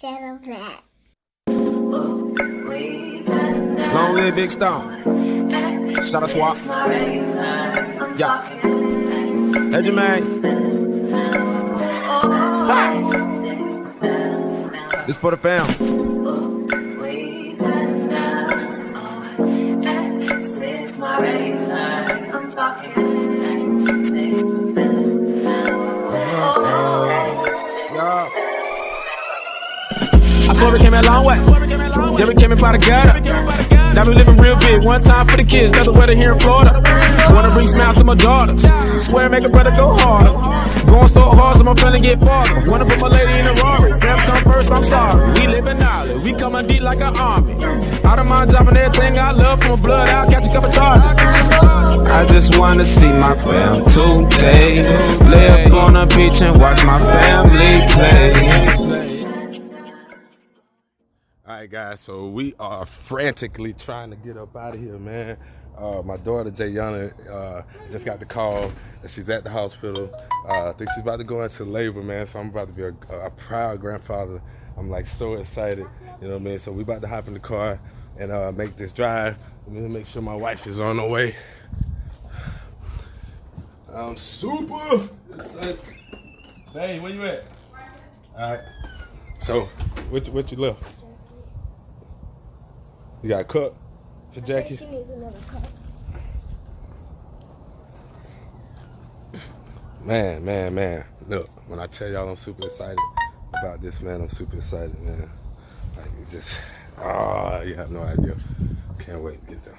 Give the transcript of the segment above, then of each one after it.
channel that. Long live Big Stone. Shout out Swap. Yeah. Hey, Jermaine. This for the fam. I swear we came a long way. Yeah, we came in by the gutter. Now we living real big. One time for the kids, that's the weather here in Florida. Wanna bring smiles to my daughters. Swear make a brother go harder. Going so hard, so I'm finna get farther. Wanna put my lady in a Rari. Fam come first, I'm sorry. We live in Island, we coming deep like an army. Out of my job and everything I love, from my blood out, catch a couple charges. I just wanna see my fam today. Lay up on the beach and watch my family play. Alright guys, so we are frantically trying to get up out of here, man. My daughter Jayana just got the call that she's at the hospital. I think she's about to go into labor, man, so I'm about to be a proud grandfather. I'm like so excited, you know what I mean? So we about to hop in the car and make this drive. I'm gonna make sure my wife is on the way. I'm super excited. Hey, where you at? Alright, so what you left? You got a cup for Jackie? She needs another cup. Man. Look, when I tell y'all I'm super excited about this, man, I'm super excited, man. Like, it just, you have no idea. Can't wait to get there.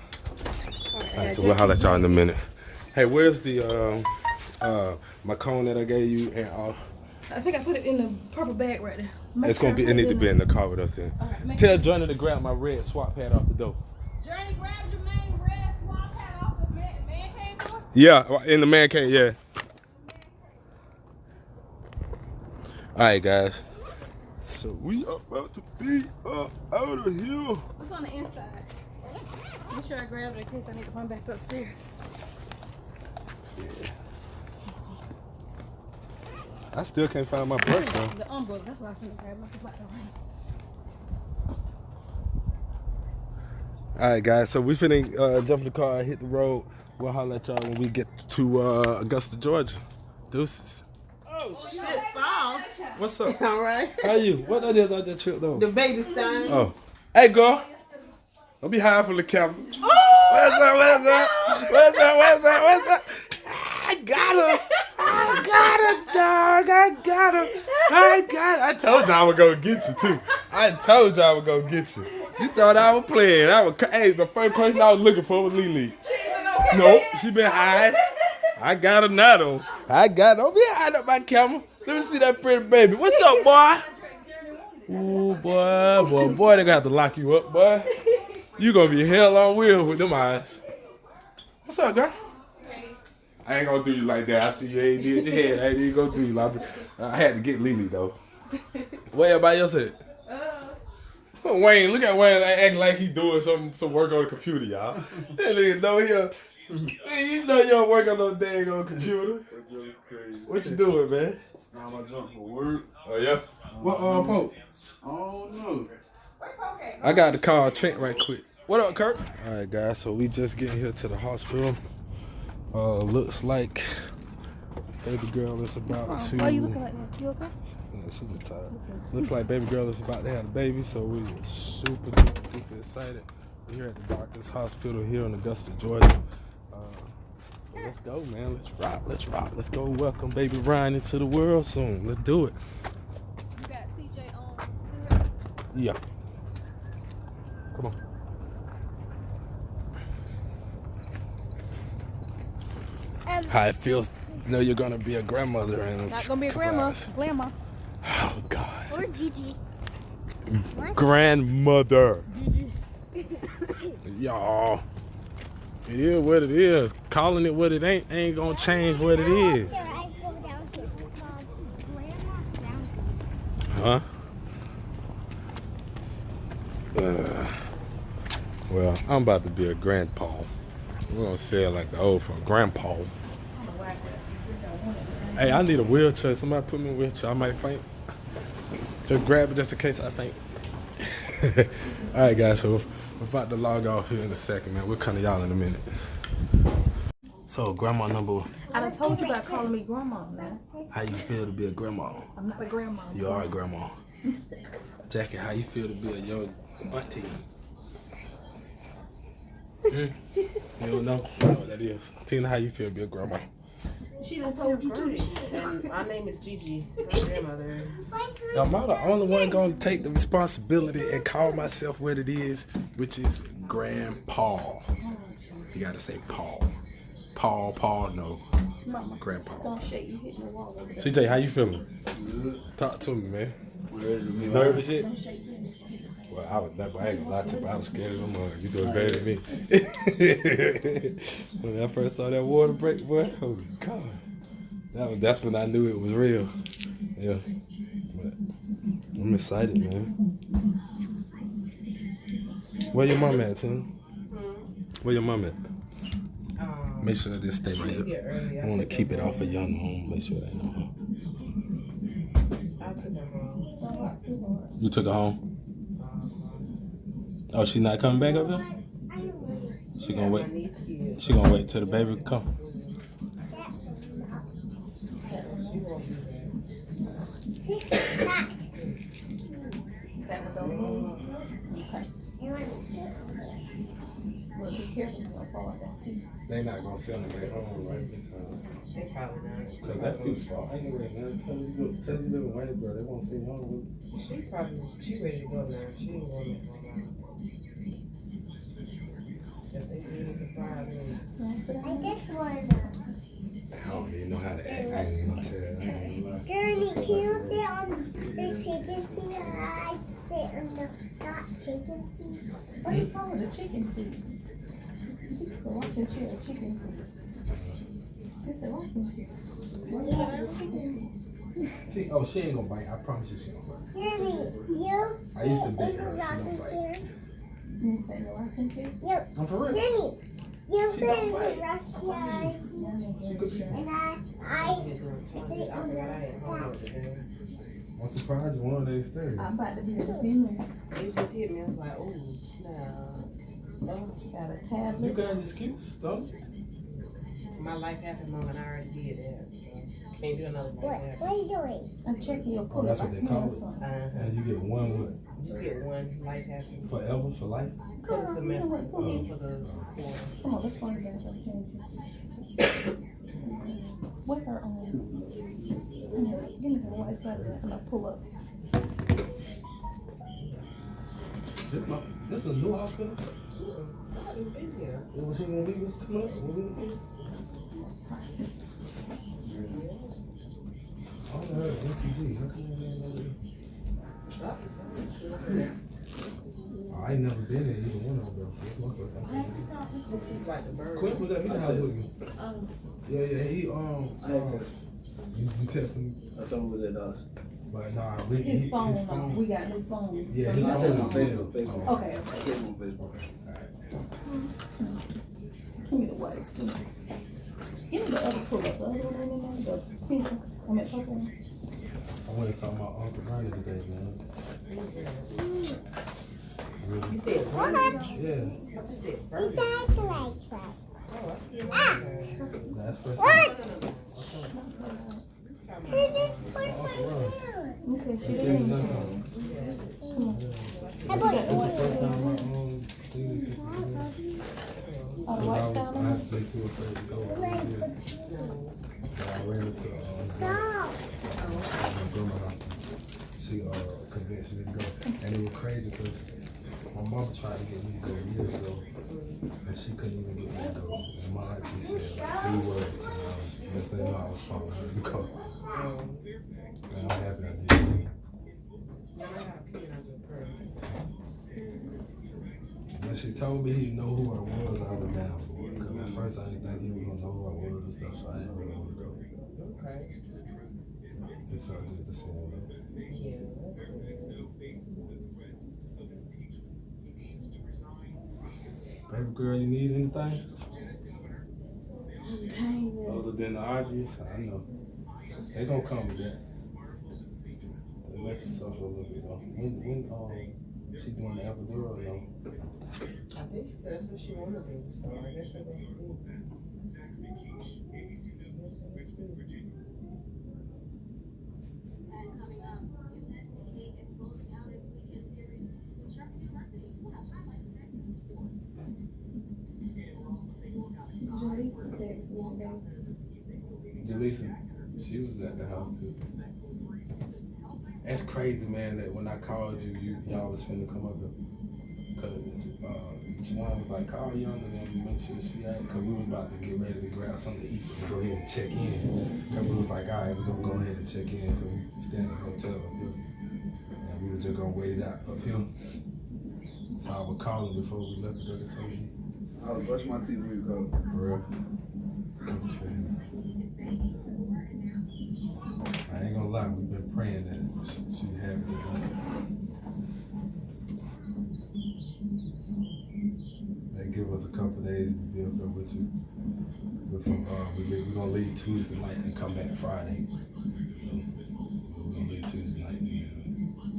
All right, so we'll holler at y'all in a minute. Hey, where's the, my cone that I gave you and all? I think I put it in the purple bag right there. It need to be in the car with us then. Right, tell Johnny to grab my red swap pad off the door. Johnny, grab your main red swap pad off the man cave door? Yeah, in the man cave, yeah. Alright guys. So we are about to be up out of here. What's on the inside? Make sure I grab it in case I need to run back upstairs. Yeah. I still can't find my brush though. The umbrella, that's why I was going to grab my black rain. Alright guys, so we finna jump in the car and hit the road. We'll holler at y'all when we get to Augusta, Georgia. Deuces. Oh shit, Paul. What's up? All right. How you? What that is on your trip though? The baby stain. Oh. Hey girl. Don't be high from the camera. Oh, What's up? I got her, dog. I got her. I told y'all I was gonna get you too. I told y'all I was gonna get you. You thought I was playing. Hey, the first person I was looking for was Lily. Nope, she been hiding. I got her now though. Don't be hiding up my camera. Let me see that pretty baby. What's up, boy? Ooh, boy, they gonna have to lock you up, boy. You gonna be hell on wheels with them eyes. What's up, girl? I ain't gonna do you like that. I see you ain't did your head. I ain't even gonna do you like that. I had to get Lily though. Where everybody else at? So Wayne, look at Wayne acting like he doing some work on the computer, y'all. That nigga know you know you don't work on no dang on computer. What you doing, man? Now I'm jump for work. Oh yeah. What Pope? Oh no. I got to call Trent right quick. What up, Kurt? All right, guys. So we just getting here to the hospital. Looks like baby girl is about to. Why are you looking like that? You okay? Yeah, she's just tired. Looks like baby girl is about to have a baby, so we're super duper excited. We're here at the doctor's hospital here in Augusta, Georgia. So let's go, man. Let's rock. Let's go welcome baby Ryan into the world soon. Let's do it. You got CJ on. Yeah. Come on. How it feels to know you're gonna be a grandmother and Not gonna be a grandma. Grandma. Oh God. Or Gigi. Grandmother. Y'all. It is what it is. Calling it what it ain't gonna change what it is. Huh? Well, I'm about to be a grandpa. We're gonna say it like the old for grandpa. Hey, I need a wheelchair. Somebody put me in a wheelchair. I might faint. Just grab it just in case I faint. All right, guys. So we're about to log off here in a second, man. We'll come to y'all in a minute. So, grandma number. I done told you about calling me grandma, man. How you feel to be a grandma? I'm not a grandma. You are a grandma. Jackie, how you feel to be a young auntie? You don't know? You know what that is. Tina, how you feel to be a grandma? She done told you too. And my name is Gigi. My grandmother. Am I the only one gonna take the responsibility and call myself what it is, which is Grandpa? You gotta say Paul. Paul, no. Mama, Grandpa. don't shake. You hitting the wall over there. CJ, how you feeling? Talk to me, man. You nervous yet? Don't shake too. Well, I ain't gonna lie to you, but I was scared of them mugs. You doing better than me. When I first saw that water break, boy, oh God. That's when I knew it was real. Yeah. But I'm excited, man. Where your mom at, Tim? Where your mom at? Make sure this stay right here. I want to keep it off of young home. Make sure they know her. I took her home. You took her home? Oh, she not coming back up there? She gonna wait. She gonna wait till the baby come. That was over. Okay. Well, be careful so far. That's it. They not gonna send them back home right this time. They probably not. Cause that's too far. Anyway, man, tell you live in Waynesboro, they won't see you home. She ready to go now. She ain't going to go now. If they didn't surprise me. I just want I don't even know how to act. I ain't even gonna tell. I ain't gonna lie. Jeremy, can you sit on the chicken seat and I sit on the not chicken seat? What do you call it? A chicken seat. She put a rocking chair, a chicken seat. It's a rocking chair. What's that? A chicken seat. Oh, she ain't gonna bite. I promise you she ain't gonna bite. Jeremy, you I used to sit beat in her. the She don't rocking bite. chair. You say no rocking chair? You, I'm for real. Jeremy, you She sit don't in the bite. rocking chair She could be. and I sit on the back. I'm surprised you won that thing. I'm about to be in a few minutes. It just hit me. I was like, oh, snap. Oh, she got a You tablet. got an excuse, don't you? My life happened moment. I already did that. So can't do another life What happened. are you doing? I'm checking your pull that's up. what I they smell call it. something. And you get one what? You just get one life happened Forever, for life? for the semester. I mean, for the quarter. Come on, let's go in the bathroom. Change it. What her give me the white sweater. I'm gonna pull up. This is a new hospital? I didn't been here. It was when we was coming up? When we were here? I only heard of NCG. How come you didn't know this? I ain't never been in either one of them. It's my first time. Like the bird. Quinn was at his house with me. Yeah, he I had to. you tested me. I told him with that dollar. But nah, really, His phone. We got new phones. Yeah, So his you I got told him the on phone. Facebook. Facebook. Okay, I okay. told him on Facebook. Give me the whites too. Give me the other pull up. The other one in there. The pink one. I mean purple one. I went and saw my Uncle Ronnie today, man. You said What? Yeah, I just said You bird. guys like that. Oh, I still Ah! that's first What? time. Who just put my hair? Okay, she That's didn't. first I bought it. time I seen this since Oh, the white style one? I've been too afraid to go over here. But I ran into No. my grandma's house. She convinced me to go. And it was crazy because my mom tried to get me to go years ago. And she couldn't even get me to go. And my auntie said like 3 words. And I was, next thing I know, I was following her to go. And I'm happy I did too. Now I got peanuts with purse. When she told me he know who I was, I was down for it. Because at first I didn't think he was going to know who I was and stuff, so I didn't really want to go. Okay. It felt good to see him though. Yeah, that's good. Baby girl, you need anything? Other than the obvious, I know. They gonna come with that. They let you suffer a little bit though. When she doing the epidural though? I think she said that's what she wanted to do, so I guess we're gonna see. Jaleesa texted me today. Jaleesa, she was at the house too. That's crazy, man, that when I called you, y'all was finna come up here. Cause Juwan was like, call Younger and make sure she out. Cause we was about to get ready to grab something to eat and go ahead and check in. Cause we was like, all right, we're gonna go ahead and check in. Cause we stay in the hotel up here. And we were just gonna wait it out up here. So I was calling before we left to go get something. I was brushing my teeth when you called. For real? That's crazy. I ain't gonna lie, we've been praying that she have it done. They give us a couple days to be up there with you. We're gonna leave Tuesday night and come back Friday. So we're gonna leave Tuesday night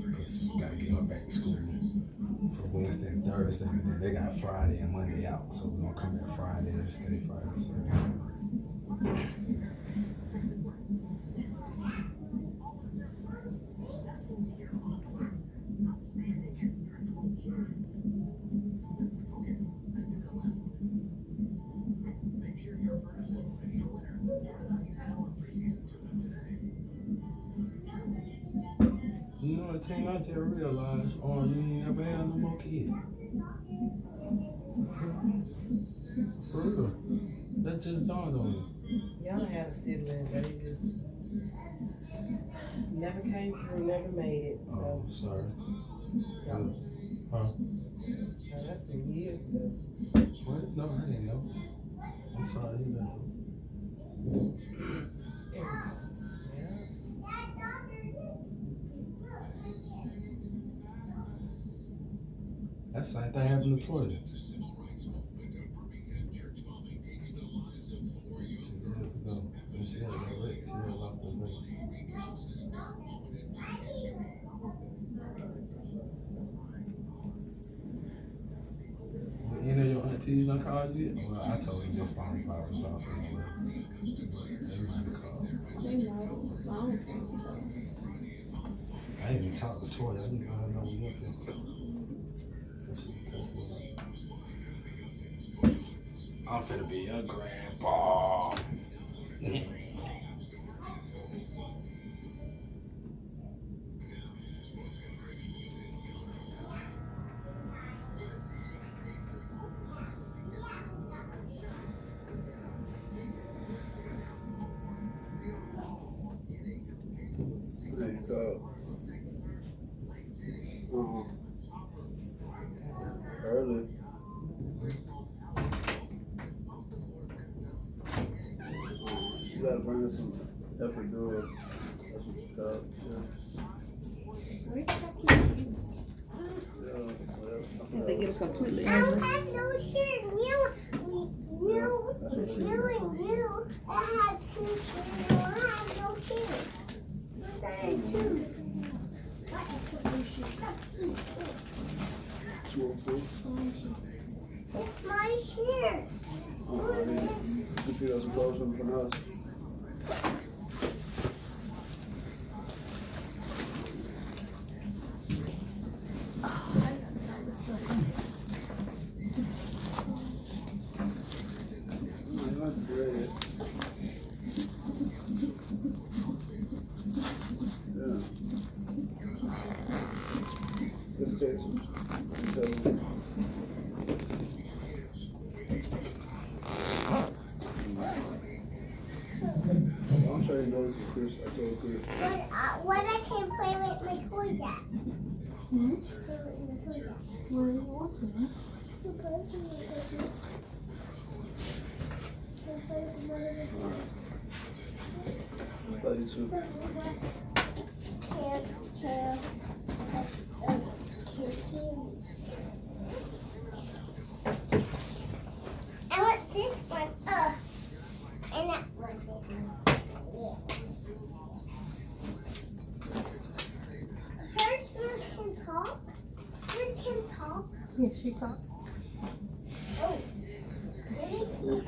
because we gotta get her back to school for Wednesday and Thursday, but then they got Friday and Monday out. So we're gonna come back Friday and stay Friday, Saturday. You know what thing I just realized, you ain't never had no more kids. For real. That just dawned on me. Y'all had a sibling, but it just never came through, never made it. So Oh, sorry. yeah. Huh? So that's some years ago. What? No, I didn't know. I'm sorry, you know. Yeah. That same thing happened to Toya. 2 years ago. When she had got raped, she had lost her leg. Did any of your aunties done called you? Well, I told them your phone probably was off anyway. They might have called. They know. I don't think so. I ain't even talked to Toya. I didn't know her number yet. I'm finna be a grandpa. There you go. Early. You gotta bring her some epidural. That's what you call it. Where the heck you use? Yeah, whatever. They get a completely I don't have no shirt. You I have 2 shoes. I have no shoes. I have shoes. It's my shirt. You pick up some clothes from us. I'm sure you know this is Chris. I told Chris. What I can play with my toys at? Hmm? Play with my toys at. Where are you walking? Love you too. I want this one. And that one. Yes. can talk. Yeah, she talks. Oh, let me see her.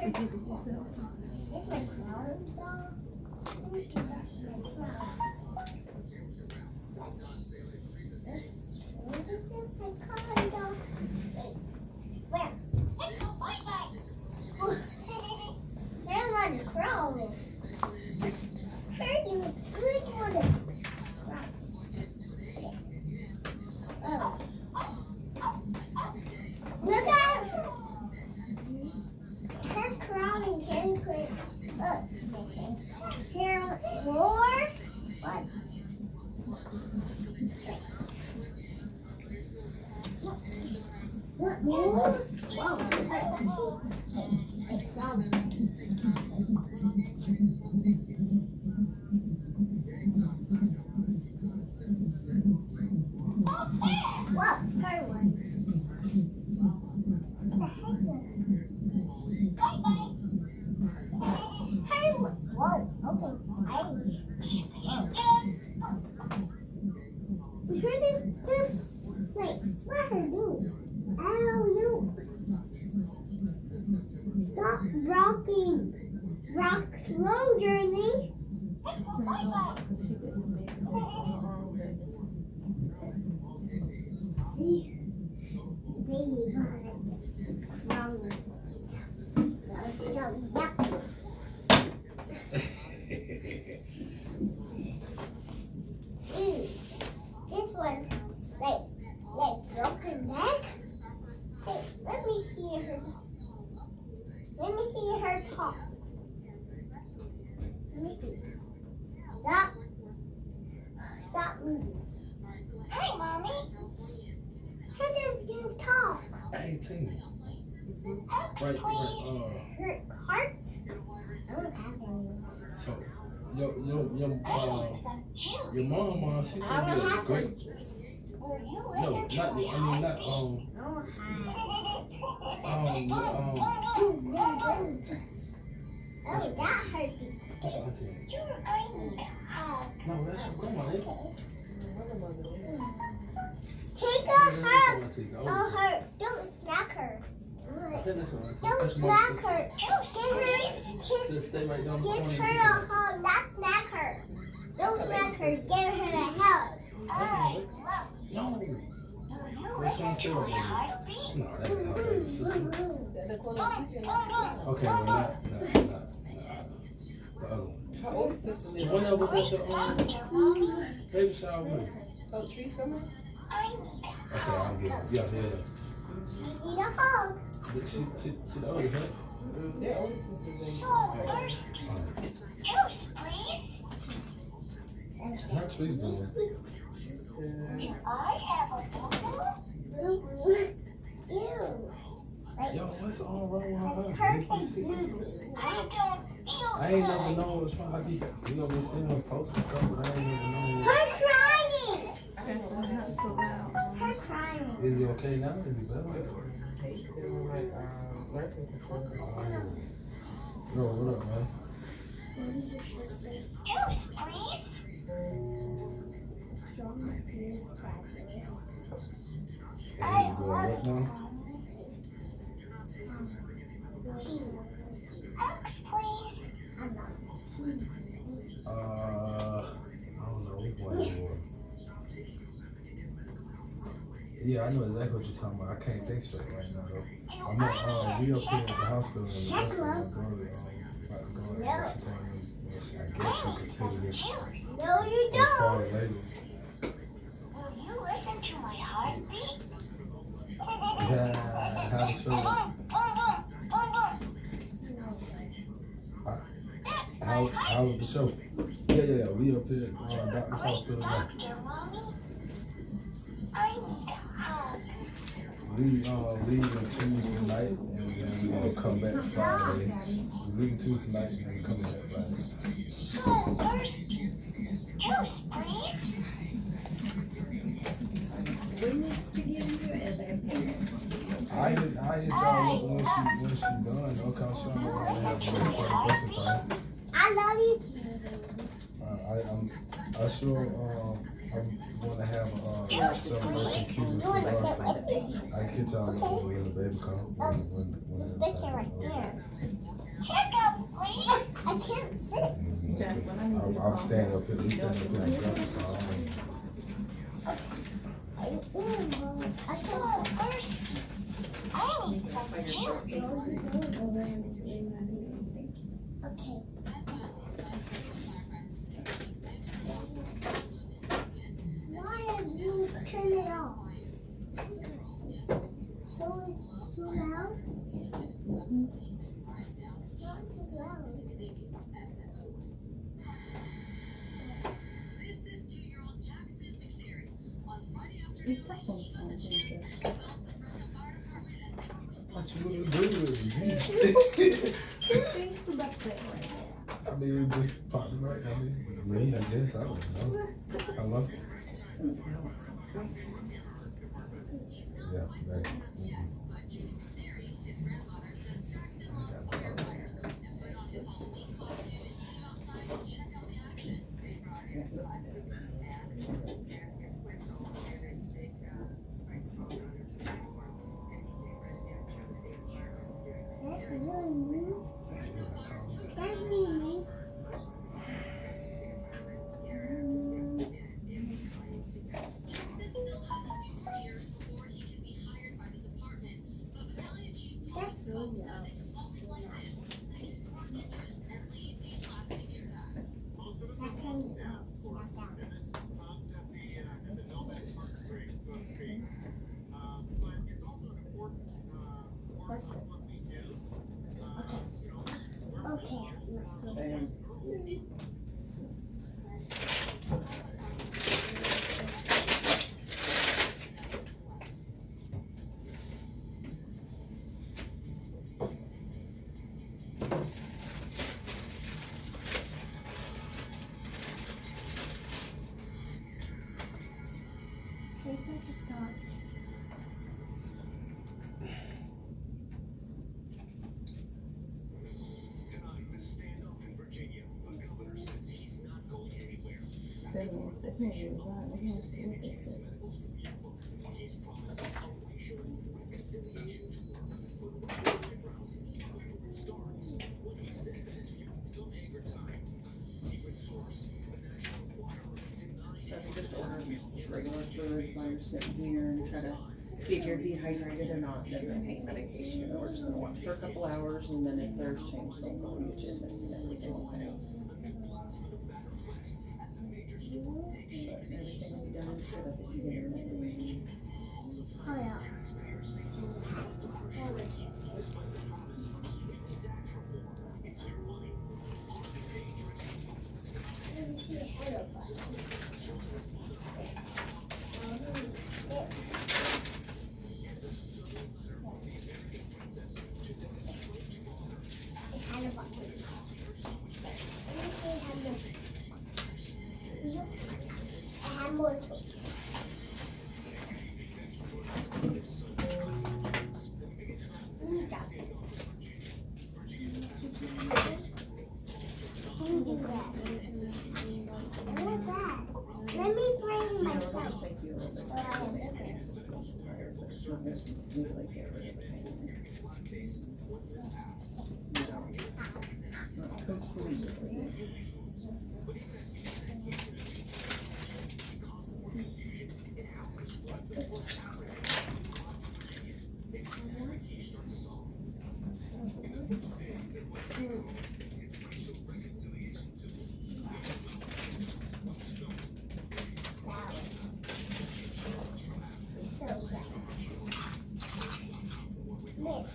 It's my clown dog. Let me see that. My clown. This is my clown dog. Wait, where? There's one crawling. Hurting, it's good for the clown. Oh. Look at her. Her crawling very quick. Look. Here, more. What? What more? Whoa. Whoa, her one. What the heck? Her one. Whoa, okay. Where is this? Wait, what her doing? I don't know. Stop rocking. Rock slow, Journey. See? Baby got it wrong. That's so yucky. Ew. This one's like broken neck. Hey, let me see her. Let me see her talk. Let me see. Stop. Stop moving. Hi, Mommy. How does you talk? 18. Right. Her hearts? I don't have any. So, your mom, she I can don't be a have great. juice. No, not. I mean, not. I don't Oh, that hurt me. That's your auntie. No, that's your grandma, ain't it? Take a That's hug. your auntie. The Oh, oldest. her. Don't smack her. I think that's your auntie. Don't That's your smack mom's her. sister. Just stay right down the corner. Give her a hug. Not smack her. Don't smack her. Give her a hug. No. Let's stay right there. No, that's not baby sister. Okay, well, not. The other one. How old is sister Lily? When I was at the baby shower with her. Oh, she's coming? Okay, I'll get her. Yeah. I need a hug. She the oldest, right? Their older sister's in. How trees doing? Ew. Yo, what's all wrong with her Like husband? perfect blue. I ain't never known what's wrong. I be, you know, been seeing her posts and stuff, but I ain't never known. Her crying. So loud. Her crying. Is he okay now? Is he better? He's still in like nursing facility. Yo, what up, man? What does your shirt say? Strong appears fabulous. Is he doing what now? I'm not. I don't know. We going for. Yeah, I know exactly what you're talking about. I can't think straight right now, though. I'm not, we up here at the hospital and the rest of my daughter, about to go in. I guess you consider this No, you a part don't. of labor. Yeah, how to show How was the show? Yeah. We up here at Doctor's Hospital now. We leaving Tuesday night and then we gonna come back Friday. We leaving Tuesday night and then we coming back Friday. We needs to give you and their parents to give you. I hit y'all up when she done. Don't come showing me around and have a celebration thing. I love you too. I sure want to have a celebration Cuban cigar. So I can get y'all when the baby come. Stick it right there. I can't sit. Jack, when I need I'm standing up here. We standing up here in the so I can't sit. Okay. Why did you turn it off? So it's too loud? Not too loud. what you gonna do with me? Jeez. Think about that right now. I mean, it just popped right. I mean, me, I guess. I don't know. I love it. Yeah, right. That's really new. That's really new. That's really loud. That's really loud. Let's go. Okay, let's go. Take us to start. So I can just order just regular fluids while you're sitting here and try to see if you're dehydrated or not, then the pain medication. We're just gonna watch for a couple hours, and then if there's change, then we'll get you in and everything will pay. But everything will be done in sit up if you get in it. Oh yeah. Let me see the head of it. I have more twists. Let me drop it. Let me do that. I want that. Let me bring myself. Just make you a little bit So I am bigger. tired, but it's not gonna really get rid of the pain. Hopefully this will be. So sad. Look.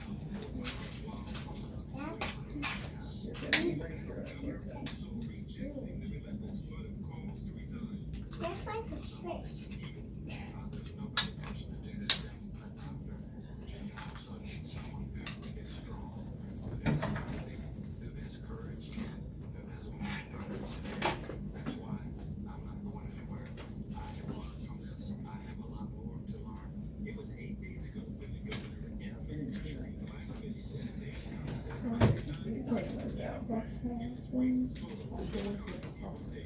That's like a fish.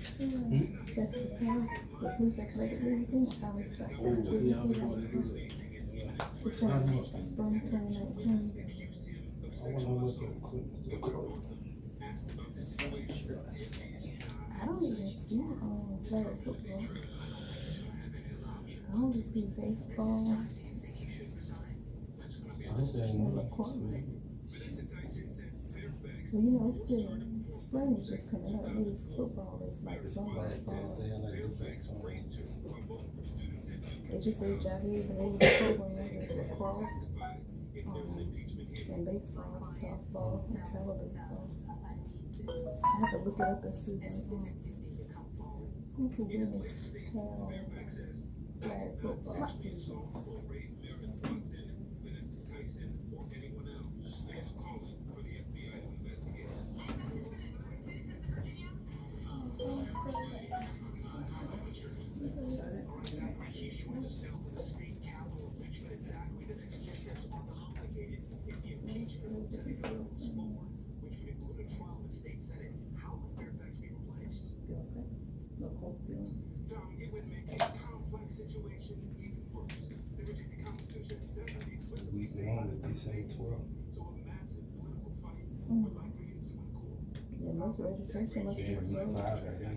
That's the car. The police are collected everything. I was stuck. Oh, he always wanted to do that. It says spring 2019. I wonder how much the equipment still costs. I don't even see player football. I only see baseball I hope they ain't and moving. lacrosse. Well, you know, it's still spring is just coming up. Maybe football is like summer fall. They have like different They just say job here, but they need program like lacrosse, and baseball, softball, and travel baseball. I have to look it up and see who can win this flag football season. Week 1 is December 12th. Yeah, most registration must be Yeah, week 5 closed. right now.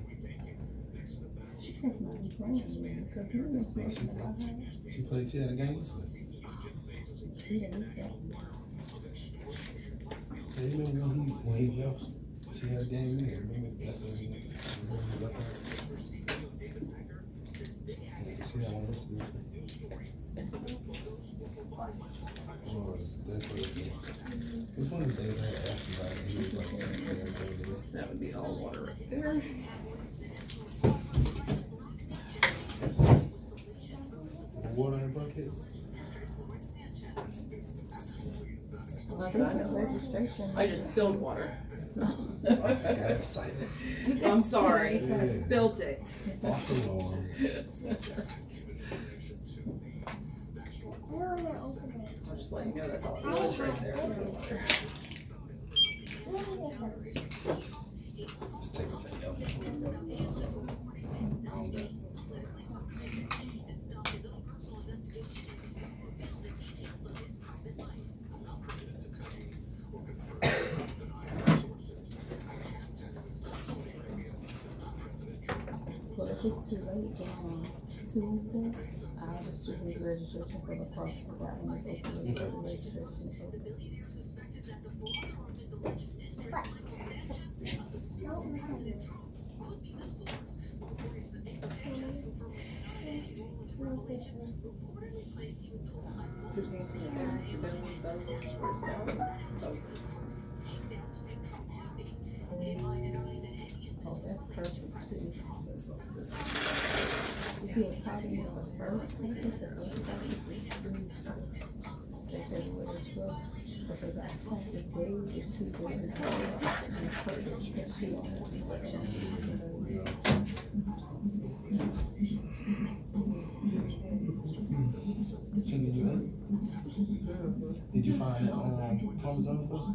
She must not be playing yet because he didn't play She about her. played. She had a game yesterday. He didn't miss that. Yeah, you remember when he left? She had a game in there. Remember that's when he left her. Yeah, she had one yesterday. Oh, that's what it is. It was one of the days I had asked him about it. He was like, yeah, That would be all water right there. water in a bucket? I think the registration. I just spilled water. I got excited. I'm sorry, I Yeah. spilled it. False alarm. I'll just let you know that's all it was right there. Was the water. Let's take a photo. Well, if it's too late, then Tuesday, I'll just do his registration for the cross for that one. It's open with the registration is open. Oh, that's perfect too. If you had caught him on the first campus, the everybody is say February 12th, but they got practice days, it's Tuesday and Thursday, and perfect, because she on Did you find it on Parmesan stuff?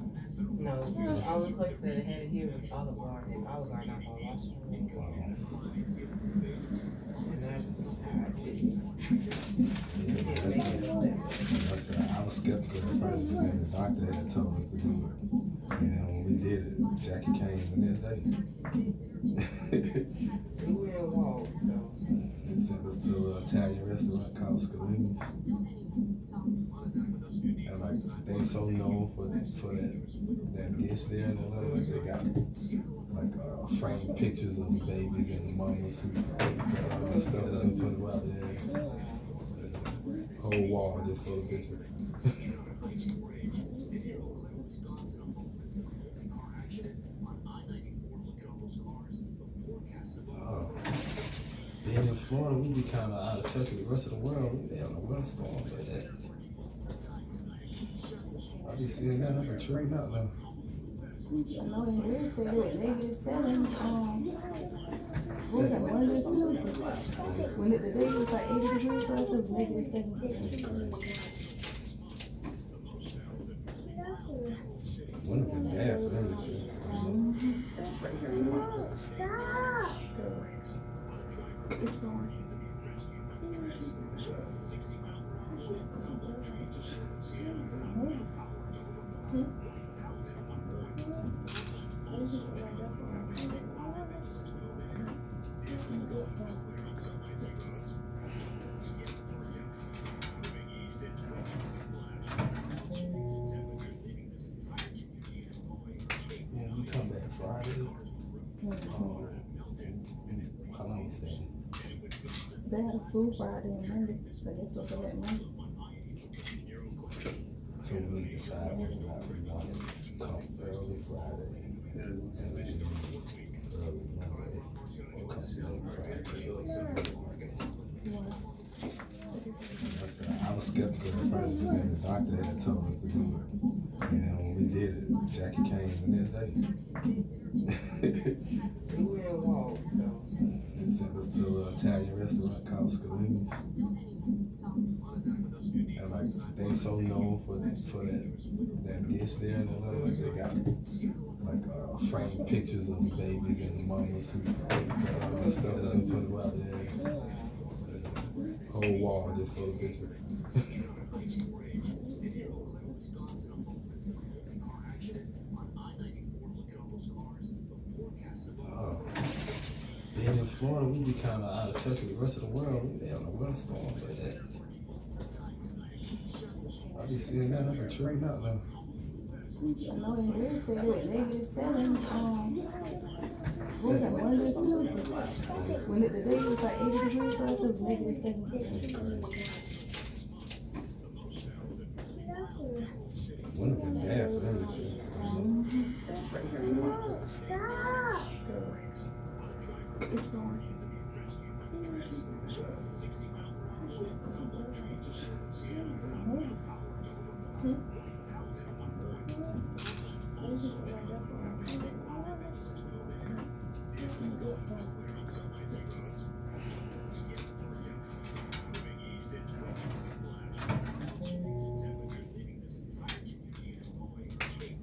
No, the only place that had it here was Olive Garden, and Olive Garden off on Washington. And I was skeptical at first, but then the doctor had told us to do it. And then when we did it, Jackie came the next day. we were in Wall, so. And sent us to an Italian restaurant called Scalini's. And like they so known for that dish there, and like they got like framed pictures of the babies and the mamas who and stuff that I'm talking about there. Whole wall just full of pictures. Being in Florida, we be kind of out of touch with the rest of the world. They have a weather storm like that. I be seeing that, I've been tripping out now. I know in Wednesday with -7, what was that, Monday, Tuesday? When the day was like 80 degrees, so it was -7. Wouldn't have been bad for them this year. Stop! It's going. Yeah, we come back Friday. How long you staying? They had a school Friday and Monday, so they're supposed to let Monday. So we need to decide whether or not we want to come early Friday and leave early Monday, or come late Friday and leave early Monday. I was skeptical at first, but then the doctor had told us to do it. And then when we did it, Jackie came the next day. We were in Wall, so. And sent us to an Italian restaurant called Scalini's. And like they so known for that dish there, and like they got like framed pictures of the babies and the mamas who and stuff that they took out there. Whole wall just full of pictures. Being in Florida, we be kind of out of touch with the rest of the world. They have a winter storm for that. I be seeing that. I've been tripping out now. I know in here said what, -7. What was that, Monday, Tuesday? When the day was like 80 degrees, so it was -7. Winter been bad for them this year. It's going.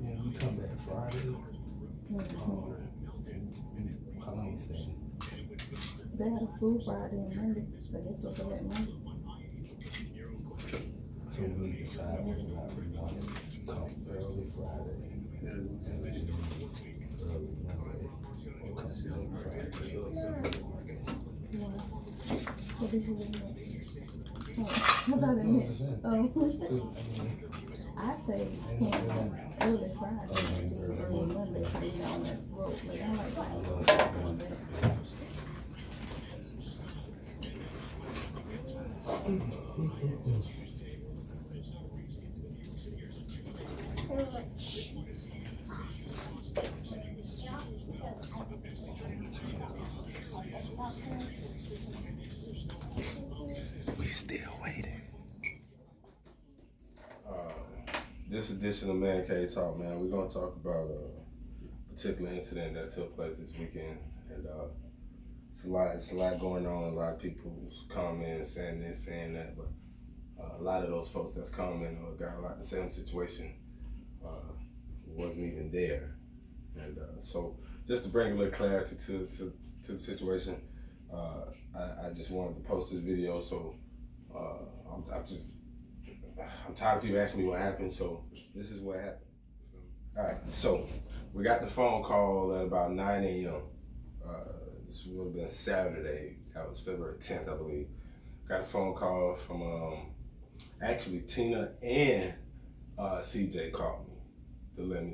Yeah, we come back Friday. How long you staying? They had a school Friday and Monday, so they're supposed to let Monday. So we need to decide whether or not we want to come early Friday and leave early Monday, or come late Friday and leave early Monday. What did you mean? Oh, how about it? 100%. Oh, I say come early Friday and leave early Monday, so you're on that road. But I like that. We still waiting. This edition of Man Cave Talk, man, we're gonna talk about a particular incident that took place this weekend, and it's a lot going on. A lot of people's commenting, saying this, saying that, but a lot of those folks that's commenting got a lot to say on the situation. Wasn't even there, and so just to bring a little clarity to the situation, I just wanted to post this video. So I'm tired of people asking me what happened, so this is what happened. All right, so we got the phone call at about 9 a.m. This would have been Saturday. That was February 10th, I believe. Got a phone call from actually Tina and CJ called me.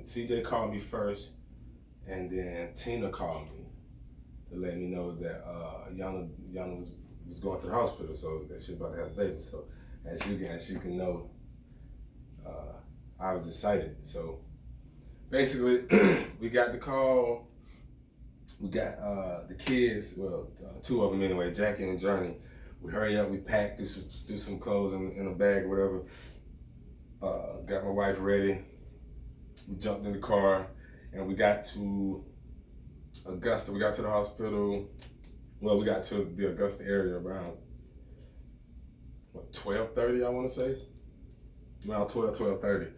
CJ called me first, and then Tina called me to let me know that Yana was going to the hospital, so that she was about to have a baby. So as you can know, I was excited. So basically, we got the call. We got the kids, well, two of them anyway, Jackie and Journey. We hurry up, we packed, threw some clothes in a bag, whatever. Got my wife ready. We jumped in the car, and we got to Augusta. We got to the hospital. Well, we got to the Augusta area around, 12:30, I want to say? Around 12:30.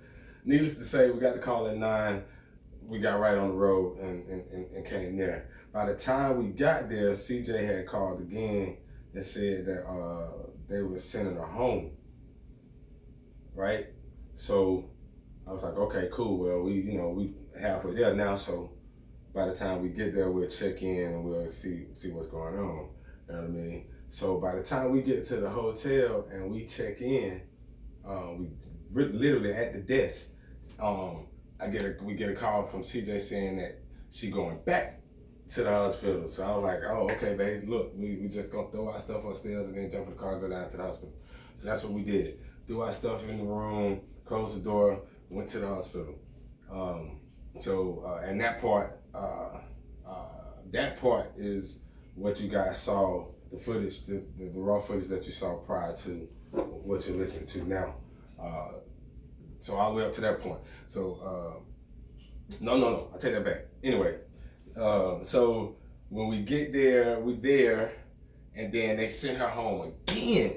Needless to say, we got the call at 9. We got right on the road and came there. By the time we got there, CJ had called again and said that they were sending her home. Right? So I was like, okay, cool. Well, we halfway there now, so by the time we get there, we'll check in and we'll see what's going on. You know what I mean? So by the time we get to the hotel and we check in, we literally at the desk, we get a call from CJ saying that she going back to the hospital. So I was like, oh, okay, babe, look, we just gonna throw our stuff upstairs and then jump in the car and go down to the hospital. So that's what we did. Threw our stuff in the room, closed the door, went to the hospital. And that part is what you guys saw, the footage, the raw footage that you saw prior to what you're listening to now. So all the way up to that point. So, no, I take that back. Anyway, so when we get there, we there, and then they sent her home again.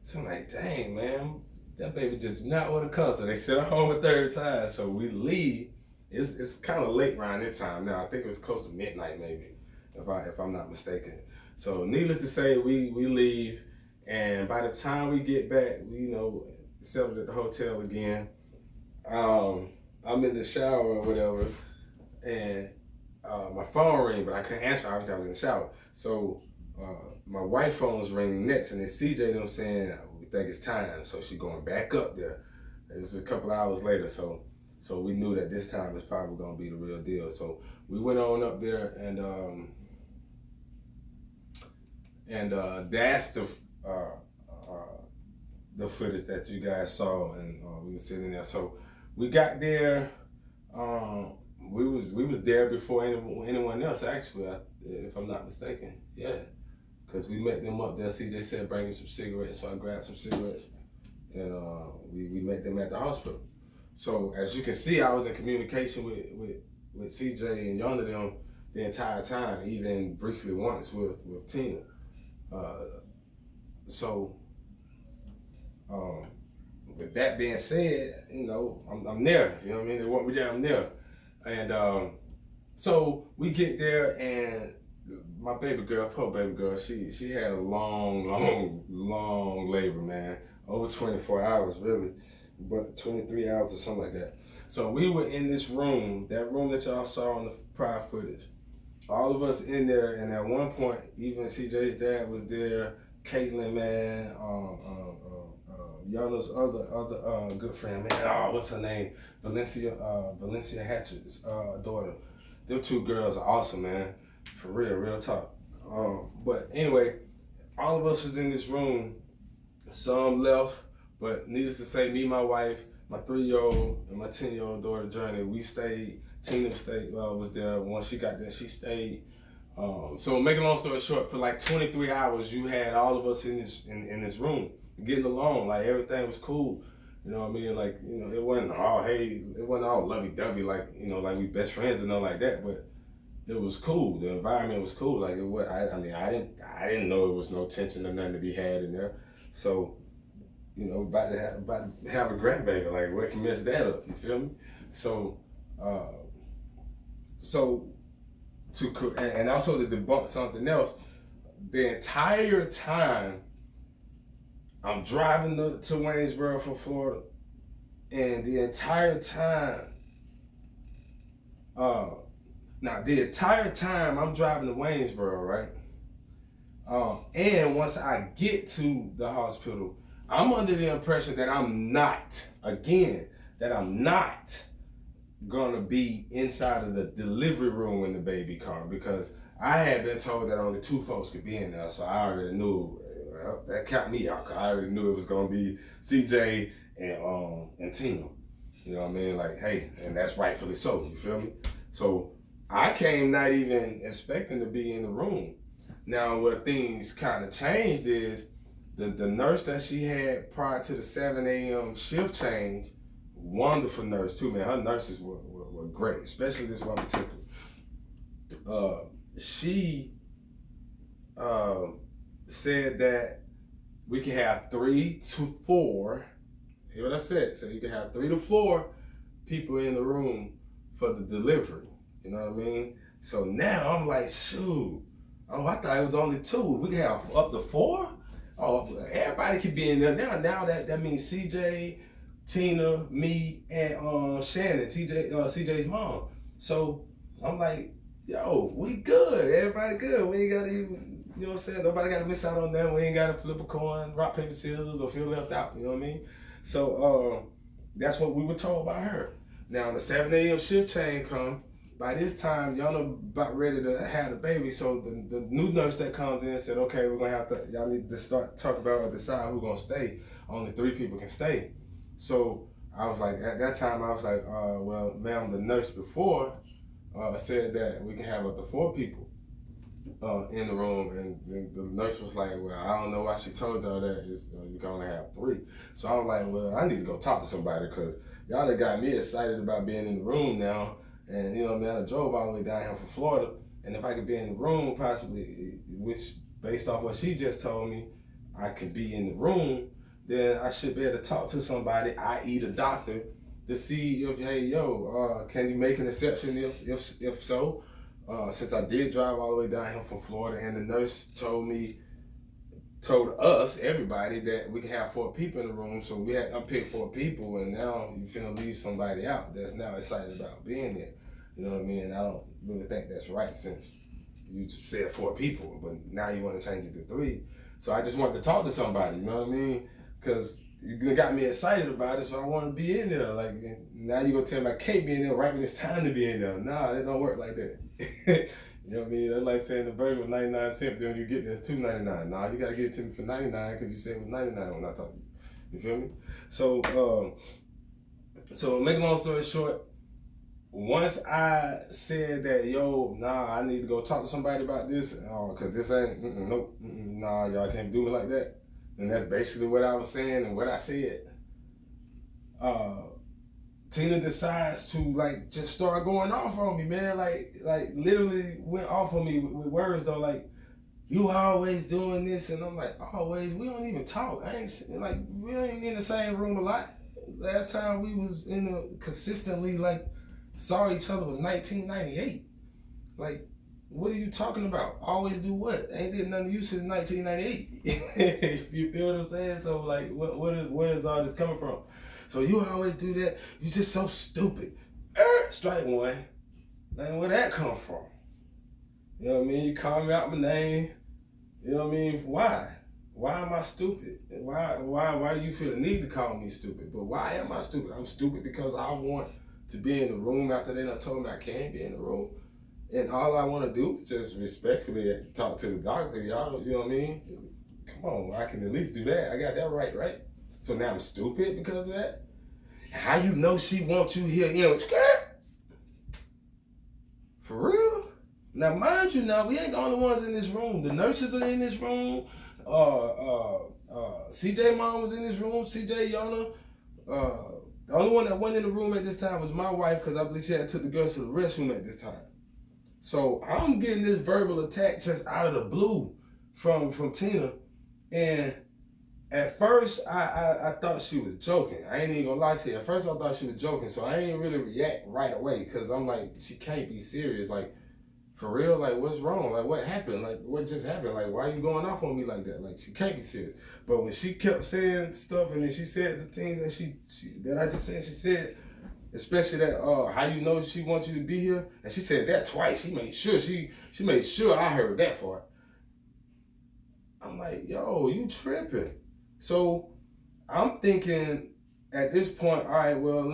So I'm like, dang, man, that baby just not want to come. So they sent her home a third time. So we leave. It's kind of late around this time now. I think it was close to midnight maybe, if I'm not mistaken. So needless to say, we leave, and by the time we get back, we settled at the hotel again. I'm in the shower or whatever, and my phone rang, but I couldn't answer because I was in the shower. So my wife's phone's ringing next, and it's CJ them saying, we think it's time. So she going back up there. It was a couple hours later, so we knew that this time it's probably gonna be the real deal. So we went on up there, and that's the footage that you guys saw, and we were sitting there. So we got there. We was there before anyone else, actually, if I'm not mistaken. Yeah, because we met them up there. CJ said bring him some cigarettes, so I grabbed some cigarettes, and we met them at the hospital. So as you can see, I was in communication with CJ and Yonder them the entire time, even briefly once with Tina. With that being said, I'm there. You know what I mean? They want me there, I'm there. And so we get there, and my baby girl, poor baby girl, she had a long labor, man. Over 24 hours, really. But 23 hours or something like that. So we were in this room, that room that y'all saw on the prior footage. All of us in there, and at one point, even CJ's dad was there, Caitlin, man, Yana's other good friend, man, what's her name? Valencia Hatchett's daughter. Them two girls are awesome, man. For real talk. But anyway, all of us was in this room. Some left, but needless to say, me, my wife, my 3-year-old, and my 10-year-old daughter, Journey, we stayed. Tina was there. Once she got there, she stayed. So making a long story short, for like 23 hours, you had all of us in this room getting along. Like everything was cool. You know what I mean? Like, it wasn't all lovey-dovey like we best friends and nothing like that, but it was cool. The environment was cool. Like I didn't know there was no tension or nothing to be had in there. So, about to have a grandbaby, like what can mess that up? You feel me? So, and also to debunk something else, the entire time I'm driving to Waynesboro from Florida, and the entire time I'm driving to Waynesboro, right? And once I get to the hospital, I'm under the impression that I'm not gonna be inside of the delivery room when the baby comes, because I had been told that only 2 folks could be in there, so I already knew, that kept me out, 'cause I already knew it was gonna be CJ and Tina. You know what I mean? Like, hey, and that's rightfully so, you feel me? So I came not even expecting to be in the room. Now, where things kind of changed is the nurse that she had prior to the 7 a.m. shift change, wonderful nurse too, man. Her nurses were great, especially this one particular. She said that we can have 3 to 4. Hear what I said? So you can have 3 to 4 people in the room for the delivery. You know what I mean? So now I'm like, shoot. Oh, I thought it was only 2. We can have up to 4. Oh, everybody can be in there now. That means CJ, Tina, me, and Shannon, CJ's mom. So I'm like, yo, we good. Everybody good. We ain't gotta even, you know what I'm saying? Nobody gotta miss out on them. We ain't gotta flip a coin, rock, paper, scissors, or feel left out. You know what I mean? So that's what we were told by her. Now the 7 a.m. shift change comes. By this time, y'all know about ready to have the baby. So the new nurse that comes in said, okay, we're gonna have to, y'all need to start talking about or decide who's gonna stay. Only 3 people can stay. So I was like, at that time, I was like, well, ma'am, the nurse before said that we can have up to 4 people in the room. And the nurse was like, well, I don't know why she told y'all that. You can only have 3. So I was like, well, I need to go talk to somebody because y'all done got me excited about being in the room now. And you know what I mean, I drove all the way down here from Florida, and if I could be in the room possibly, which based off what she just told me, I could be in the room, then I should be able to talk to somebody, i.e. the doctor, to see if, hey, yo, can you make an exception if so? Since I did drive all the way down here from Florida, and the nurse told us, everybody, that we can have 4 people in the room, so we had unpicked 4 people, and now you finna leave somebody out that's now excited about being there. You know what I mean? I don't really think that's right since you said 4 people, but now you want to change it to 3. So I just wanted to talk to somebody, you know what I mean? Because you got me excited about it, so I want to be in there. Like, now you gonna tell me I can't be in there right when it's time to be in there. Nah, it don't work like that. You know what I mean? That's like saying the burger was 99 cents, then when you get there, it's $2.99. Nah, you gotta give it to me for 99 because you said it was 99 when I talked to you. You feel me? So make a long story short, once I said that, yo, nah, I need to go talk to somebody about this, cause this ain't, nope, nah, y'all can't do me like that. And that's basically what I was saying and what I said. Tina decides to like just start going off on me, man. Like literally went off on me with words though, like, you always doing this, and I'm like, always? We don't even talk. We ain't in the same room a lot. Last time we was consistently like saw each other was 1998. Like, what are you talking about? Always do what? Ain't did nothing to you since 1998. You feel what I'm saying? So like, where is all this coming from? So you always do that. You just so stupid. Strike 1. Man, where that come from? You know what I mean? You call me out my name. You know what I mean? Why? Why am I stupid? Why do you feel the need to call me stupid? But why am I stupid? I'm stupid because I want to be in the room after they done told me I can't be in the room. And all I want to do is just respectfully talk to the doctor. Y'all, you know what I mean? Come on, I can at least do that. I got that right? So now I'm stupid because of that? How you know she wants you here, you know, for real? Now, mind you, now we ain't the only ones in this room. The nurses are in this room. CJ mom was in this room. CJ Yana. The only one that went in the room at this time was my wife because I believe she had took the girls to the restroom at this time. So I'm getting this verbal attack just out of the blue from Tina, and at first I thought she was joking. I ain't even gonna lie to you. At first I thought she was joking, so I ain't really react right away because I'm like, she can't be serious. Like, for real, like, what's wrong? Like, what happened? Like, what just happened? Like, why are you going off on me like that? Like, she can't be serious. But when she kept saying stuff and then she said the things that that I just said, she said, especially that how you know she wants you to be here, and she said that twice. She made sure she made sure I heard that part. I'm like, yo, you tripping. So I'm thinking at this point, all right, well,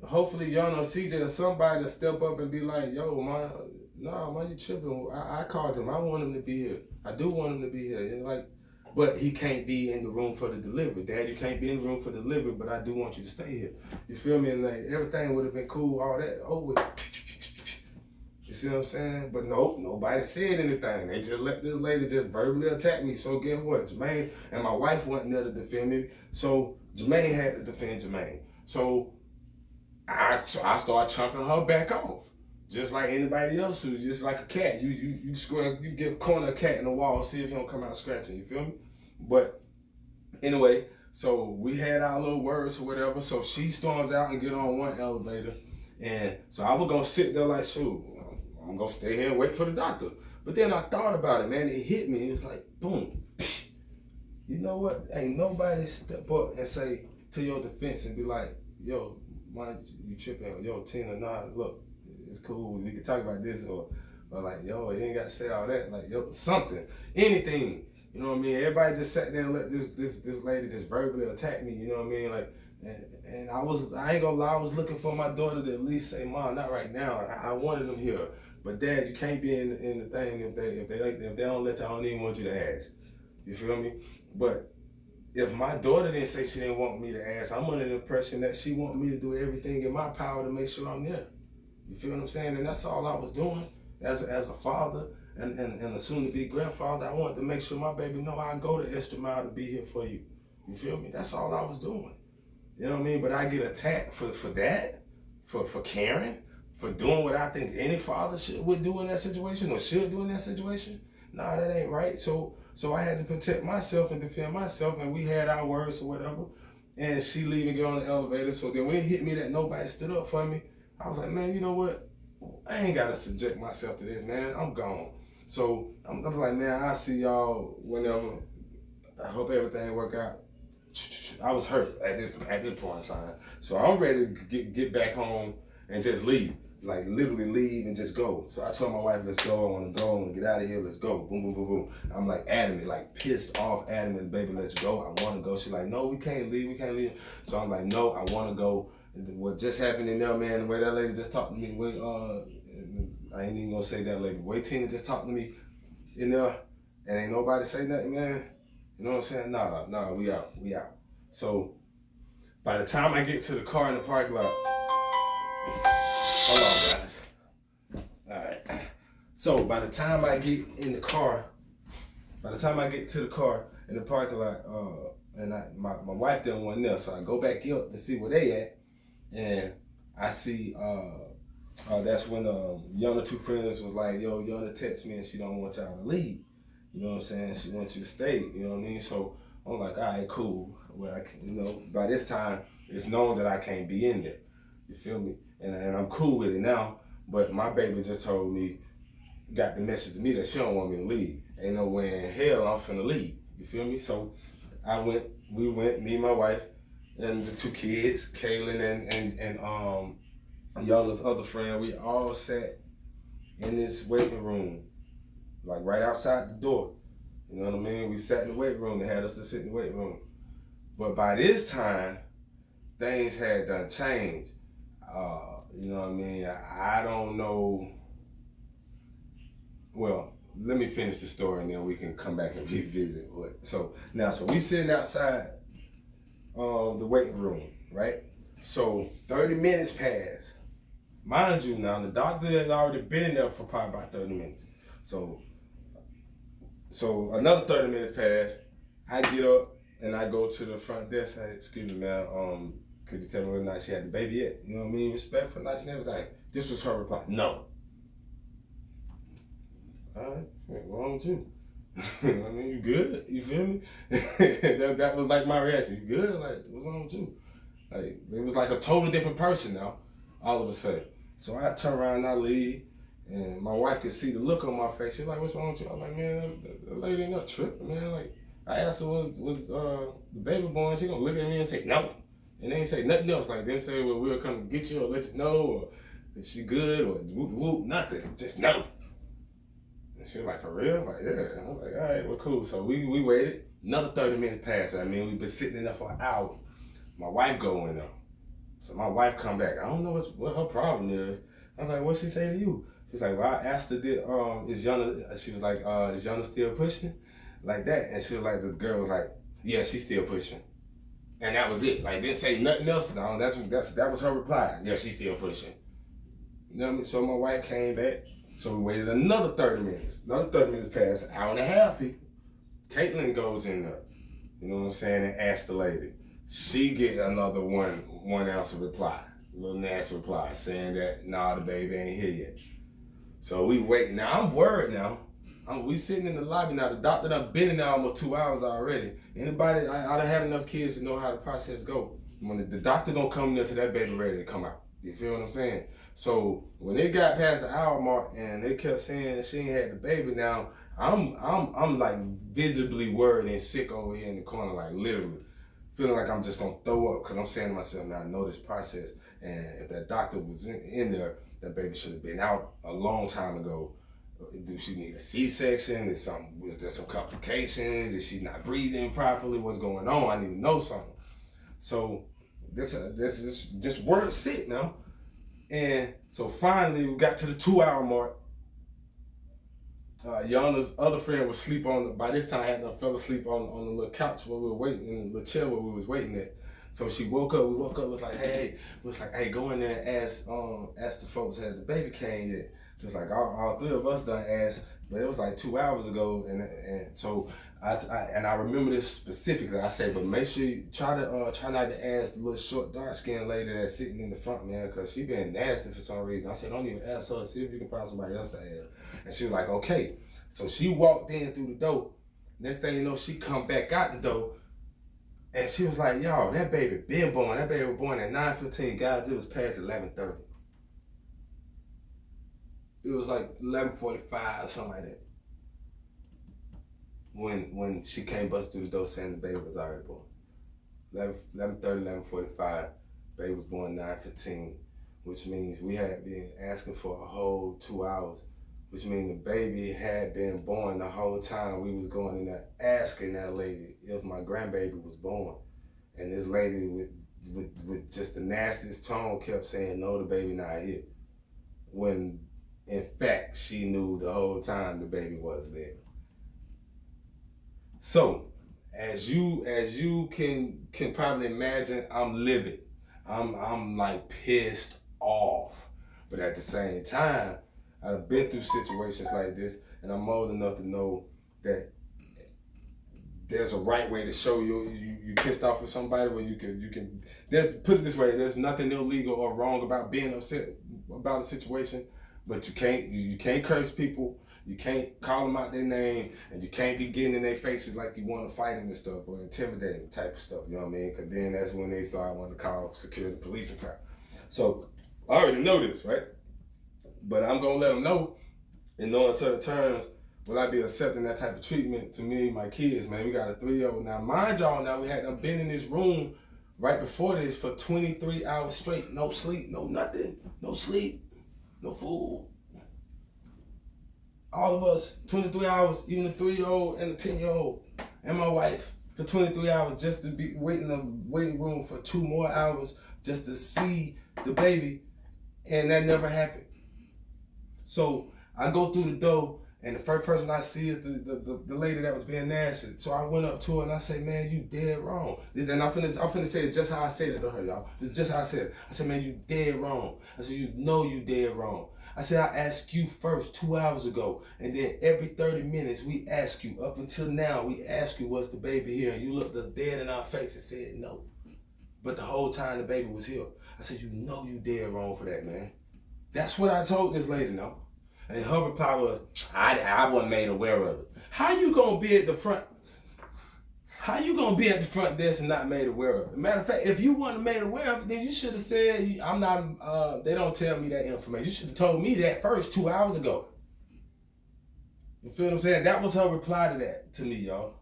hopefully y'all know CJ or somebody to step up and be like, yo, why you tripping? I called him. I want him to be here. I do want him to be here. And like, but he can't be in the room for the delivery. Dad, you can't be in the room for the delivery, but I do want you to stay here. You feel me? And like, everything would have been cool, all that. You see what I'm saying? But nope, nobody said anything. They just let this lady just verbally attack me. So guess what? Jermaine and my wife wasn't there to defend me. So Jermaine had to defend Jermaine. So I started chomping her back off. Just like anybody else who's just like a cat. You get a corner a cat in the wall, see if he don't come out scratching, you feel me? But anyway, so we had our little words or whatever. So she storms out and get on one elevator. And so I was gonna sit there like, shoot, I'm gonna stay here and wait for the doctor. But then I thought about it, man. It hit me. It was like, boom. You know what? Ain't nobody step up and say to your defense and be like, yo, why you tripping? Yo, Tina, nah, look, it's cool. We can talk about this, or like, yo, you ain't got to say all that. Like, yo, something, anything. You know what I mean? Everybody just sat there and let this lady just verbally attack me. You know what I mean? Like, and I ain't gonna lie, I was looking for my daughter to at least say, Mom, not right now. I wanted them here, but Dad, you can't be in the thing if they don't let you. I don't even want you to ask. You feel me? But if my daughter didn't say she didn't want me to ask, I'm under the impression that she want me to do everything in my power to make sure I'm there. You feel what I'm saying? And that's all I was doing as a father and a soon-to-be grandfather. I wanted to make sure my baby know I go the extra mile to be here for you. You feel me? That's all I was doing. You know what I mean? But I get attacked for that, for caring, for doing what I think any father would do in that situation or should do in that situation. Nah, that ain't right. So I had to protect myself and defend myself, and we had our words or whatever. And she leave and get on the elevator. So then when it hit me that nobody stood up for me, I was like, man, you know what? I ain't gotta subject myself to this, man. I'm gone. So I was like, man, I'll see y'all whenever. I hope everything work out. I was hurt at this point in time. So I'm ready to get back home and just leave. Like literally leave and just go. So I told my wife, let's go, I wanna go, I wanna get out of here, let's go. Boom, boom, boom, boom. I'm like adamant, like pissed off, adamant, baby, let's go. I wanna go. She's like, no, we can't leave. So I'm like, no, I wanna go. And what just happened in there, man, the way that lady just talked to me, I ain't even gonna say that lady. The way Tina just talked to me in there, and ain't nobody say nothing, man. You know what I'm saying? Nah, we out. So by the time I get to the car in the parking lot, hold on, guys. All right. So by the time I get to the car in the parking lot, and my wife didn't want there, so I go back up to see where they at, and I see that's when Yana two friends was like, yo, Yana text me and she don't want y'all to leave. You know what I'm saying? She wants you to stay. You know what I mean? So I'm like, all right, cool. Well, by this time it's known that I can't be in there. You feel me? And I'm cool with it now, but my baby just told me, got the message to me that she don't want me to leave. Ain't no way in hell I'm finna leave. You feel me? So we went, me and my wife, and the two kids, Kaylin and Yana's other friend, we all sat in this waiting room, like right outside the door. You know what I mean? We sat in the waiting room, they had us to sit in the waiting room. But by this time, things had done changed. You know what I mean? I don't know. Well, let me finish the story and then we can come back and revisit. So we sitting outside the waiting room, right? So 30 minutes passed. Mind you now, the doctor had already been in there for probably about 30 minutes. So another 30 minutes passed. I get up and I go to the front desk. Hey, excuse me, man. Could you tell me whether or not she had the baby yet? You know what I mean? Respectful, nice and everything. This was her reply. No. All right, what's wrong with you? I mean, you good? You feel me? that was like my reaction. You good? Like, what's wrong with you? Like, it was like a totally different person now, all of a sudden. So I turn around and I leave, and my wife could see the look on my face. She's like, what's wrong with you? I'm like, man, the lady ain't not tripping, man. Like, I asked her, was the baby born? She gonna look at me and say, no. And they ain't say nothing else. Like, they didn't say, well, we'll come get you or let you know, or is she good, or whoop, whoop, nothing. Just no. And she was like, for real? Like, yeah. And I was like, all right, well, cool. So we waited. Another 30 minutes passed. I mean, we've been sitting in there for an hour. My wife go in there. So my wife come back. I don't know what her problem is. I was like, what'd she say to you? She's like, well, I asked her, is Yana, she was like, is Yana still pushing? Like that. And she was like, the girl was like, yeah, she's still pushing. And that was it. Like, didn't say nothing else. No, that was her reply. Yeah, she's still pushing. You know what I mean? So my wife came back. So we waited another 30 minutes. Another 30 minutes passed, an hour and a half, people. Caitlin goes in there, you know what I'm saying, and asks the lady. She get another one answer reply, a little nasty reply, saying that, nah, the baby ain't here yet. So we wait. Now, I'm worried now. We sitting in the lobby now. The doctor done been in there almost 2 hours already. Anybody, I done had enough kids to know how the process go. When the doctor don't come in there till that baby ready to come out. You feel what I'm saying? So when it got past the hour mark and they kept saying she ain't had the baby, now I'm like visibly worried and sick over here in the corner, like literally feeling like I'm just gonna throw up because I'm saying to myself, now I know this process, and if that doctor was in there, that baby should have been out a long time ago. Do she need a C-section? Is there some complications? Is she not breathing properly? What's going on? I need to know something. So this is just word sick now. And so finally we got to the 2-hour mark. Yana's other friend was asleep by this time had fell asleep on the little couch where we were waiting, in the little chair where we was waiting at. So she woke up, was like, hey, go in there and ask the folks had the baby came yet. It was like all three of us done asked, but it was like 2 hours ago, and so I remember this specifically. I said, but make sure you try not to ask the little short dark skinned lady that's sitting in the front, man, because she been nasty for some reason. I said, don't even ask her. See if you can find somebody else to ask. And she was like, okay. So she walked in through the door. Next thing you know, she come back out the door, and she was like, yo, that baby been born. That baby was born at 9:15. Guys, it was past 11:30. It was like 11:45 or something like that. When she came busting through the door saying the baby was already born. 11:30, 11:45, baby was born 9:15, which means we had been asking for a whole 2 hours, which means the baby had been born the whole time we was going in there asking that lady if my grandbaby was born. And this lady with just the nastiest tone kept saying, no, the baby not here. When in fact, she knew the whole time the baby was there. So, as you can probably imagine, I'm livid. I'm like pissed off. But at the same time, I've been through situations like this, and I'm old enough to know that there's a right way to show you pissed off with somebody where you can put it this way, there's nothing illegal or wrong about being upset about a situation. But you can't curse people, you can't call them out their name, and you can't be getting in their faces like you want to fight them and stuff or intimidate them type of stuff, you know what I mean? Because then that's when they start wanting to call security, police, and crap. So I already know this, right? But I'm going to let them know in no uncertain terms, will I be accepting that type of treatment to me and my kids, man? We got a 3-year-old. Now, mind y'all, now we had them been in this room right before this for 23 hours straight. No sleep, no nothing, no sleep. No food. All of us, 23 hours, even the 3-year-old and the 10-year-old, and my wife, for 23 hours just to be waiting in the waiting room for 2 more hours just to see the baby, and that never happened. So I go through the door, and the first person I see is the lady that was being nasty. So I went up to her and I said, man, you dead wrong. And I'm finna say it just how I said it to her, y'all. This is just how I said it. I said, man, you dead wrong. I said, you know you dead wrong. I said, I asked you first 2 hours ago, and then every 30 minutes we ask you, up until now, we ask you, was the baby here? And you looked us dead in our face and said no. But the whole time the baby was here. I said, you know you dead wrong for that, man. That's what I told this lady, no. And her reply was, I wasn't made aware of it. How you gonna be at the front? How you gonna be at the front desk and not made aware of it? Matter of fact, if you weren't made aware of it, then you should have said, I'm not, they don't tell me that information. You should have told me that first 2 hours ago. You feel what I'm saying? That was her reply to that, to me, y'all.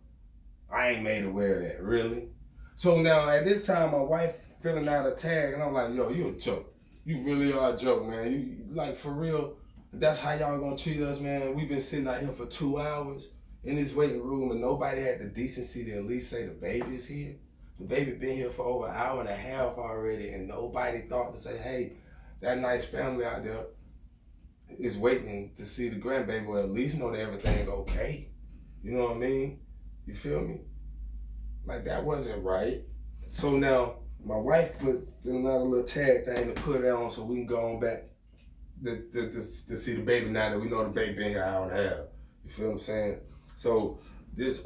I ain't made aware of that, really? So now, at this time, my wife filling out a tag, and I'm like, yo, you a joke. You really are a joke, man. You, like, for real, that's how y'all gonna treat us, man. We've been sitting out here for 2 hours in this waiting room, and nobody had the decency to at least say the baby is here. The baby been here for over an hour and a half already, and nobody thought to say, hey, that nice family out there is waiting to see the grandbaby, or at least know that everything okay. You know what I mean? You feel me? Like, that wasn't right. So now, my wife put another little tag thing to put it on so we can go on back to see the baby now that we know the baby been here an hour and a half. You feel what I'm saying? So this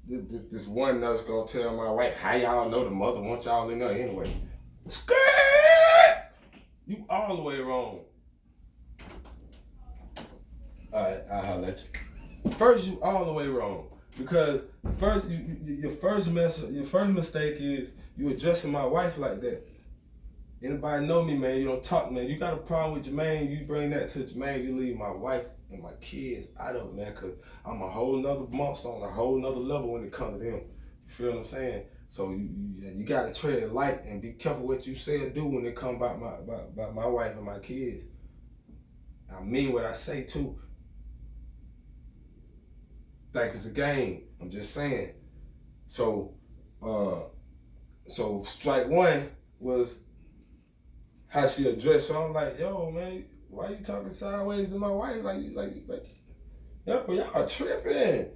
this one nurse gonna tell my wife, how y'all know the mother wants y'all in there anyway? Skirt! You all the way wrong. Alright, I'll holler at you. First, you all the way wrong. Because your first mistake is you adjusting my wife like that. Anybody know me, man, you don't talk, man. You got a problem with Jermaine, you bring that to Jermaine, you leave my wife and my kids out of it, man, because I'm a whole nother monster on a whole nother level when it comes to them. You feel what I'm saying? So you got to tread light and be careful what you say or do when it comes about my wife and my kids. I mean what I say, too. Think it's a game. I'm just saying. So strike one was how she addressed her. I'm like, yo, man, why you talking sideways to my wife? Like, yo, y'all tripping.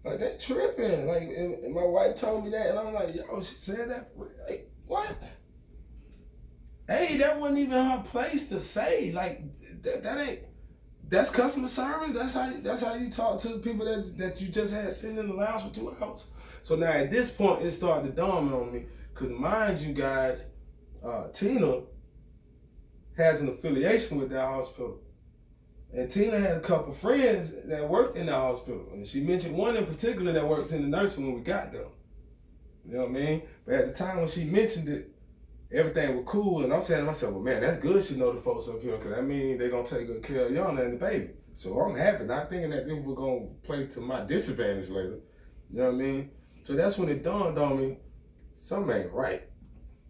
Like, they tripping. Like, and my wife told me that, and I'm like, yo, she said that? Like, what? Hey, that wasn't even her place to say. Like, that ain't, that's customer service. That's how you talk to the people that you just had sitting in the lounge for 2 hours. So now at this point, it started to dawn on me, because mind you guys, Tina has an affiliation with that hospital. And Tina had a couple friends that worked in the hospital. And she mentioned one in particular that works in the nursing when we got there. You know what I mean? But at the time when she mentioned it, everything was cool. And I'm saying to myself, well, man, that's good she know the folks up here, because that means they're going to take good care of Yana and the baby. So I'm happy, not thinking that they were going to play to my disadvantage later. You know what I mean? So that's when it dawned on me, something ain't right.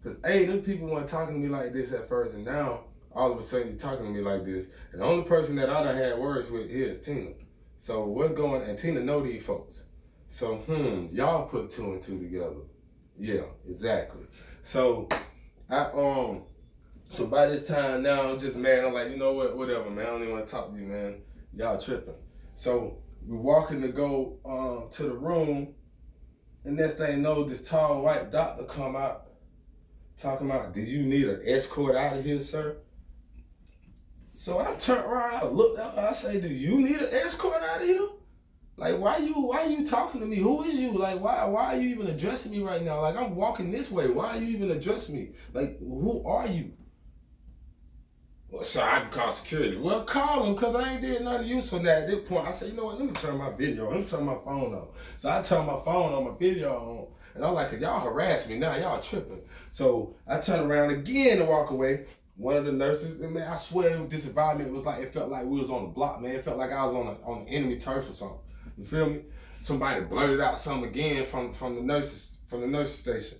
Because, hey, them people weren't talking to me like this at first, and now all of a sudden you're talking to me like this. And the only person that I done had words with here is Tina. So what's going, and Tina know these folks. So, y'all put 2 and 2 together. Yeah, exactly. So, so by this time now, I'm just mad. I'm like, you know what, whatever, man. I don't even want to talk to you, man. Y'all tripping. So we're walking to go to the room, and next thing you know, this tall white doctor come out talking about, do you need an escort out of here, sir? So I turned around, I looked up, I say, do you need an escort out of here? Like, why you talking to me? Who is you? Like, why are you even addressing me right now? Like, I'm walking this way. Why are you even addressing me? Like, who are you? Well, sir, I can call security. Well, call them, because I ain't did nothing useful. At this point, I said, you know what, let me turn my video on. Let me turn my phone on. So I turned my phone on, my video on. And I'm like, because y'all harassing me now. Y'all tripping. So I turned around again to walk away. One of the nurses, and man, I swear this environment was like, it felt like we was on the block, man. It felt like I was on the enemy turf or something. You feel me? Somebody blurted out something again from the nurses station.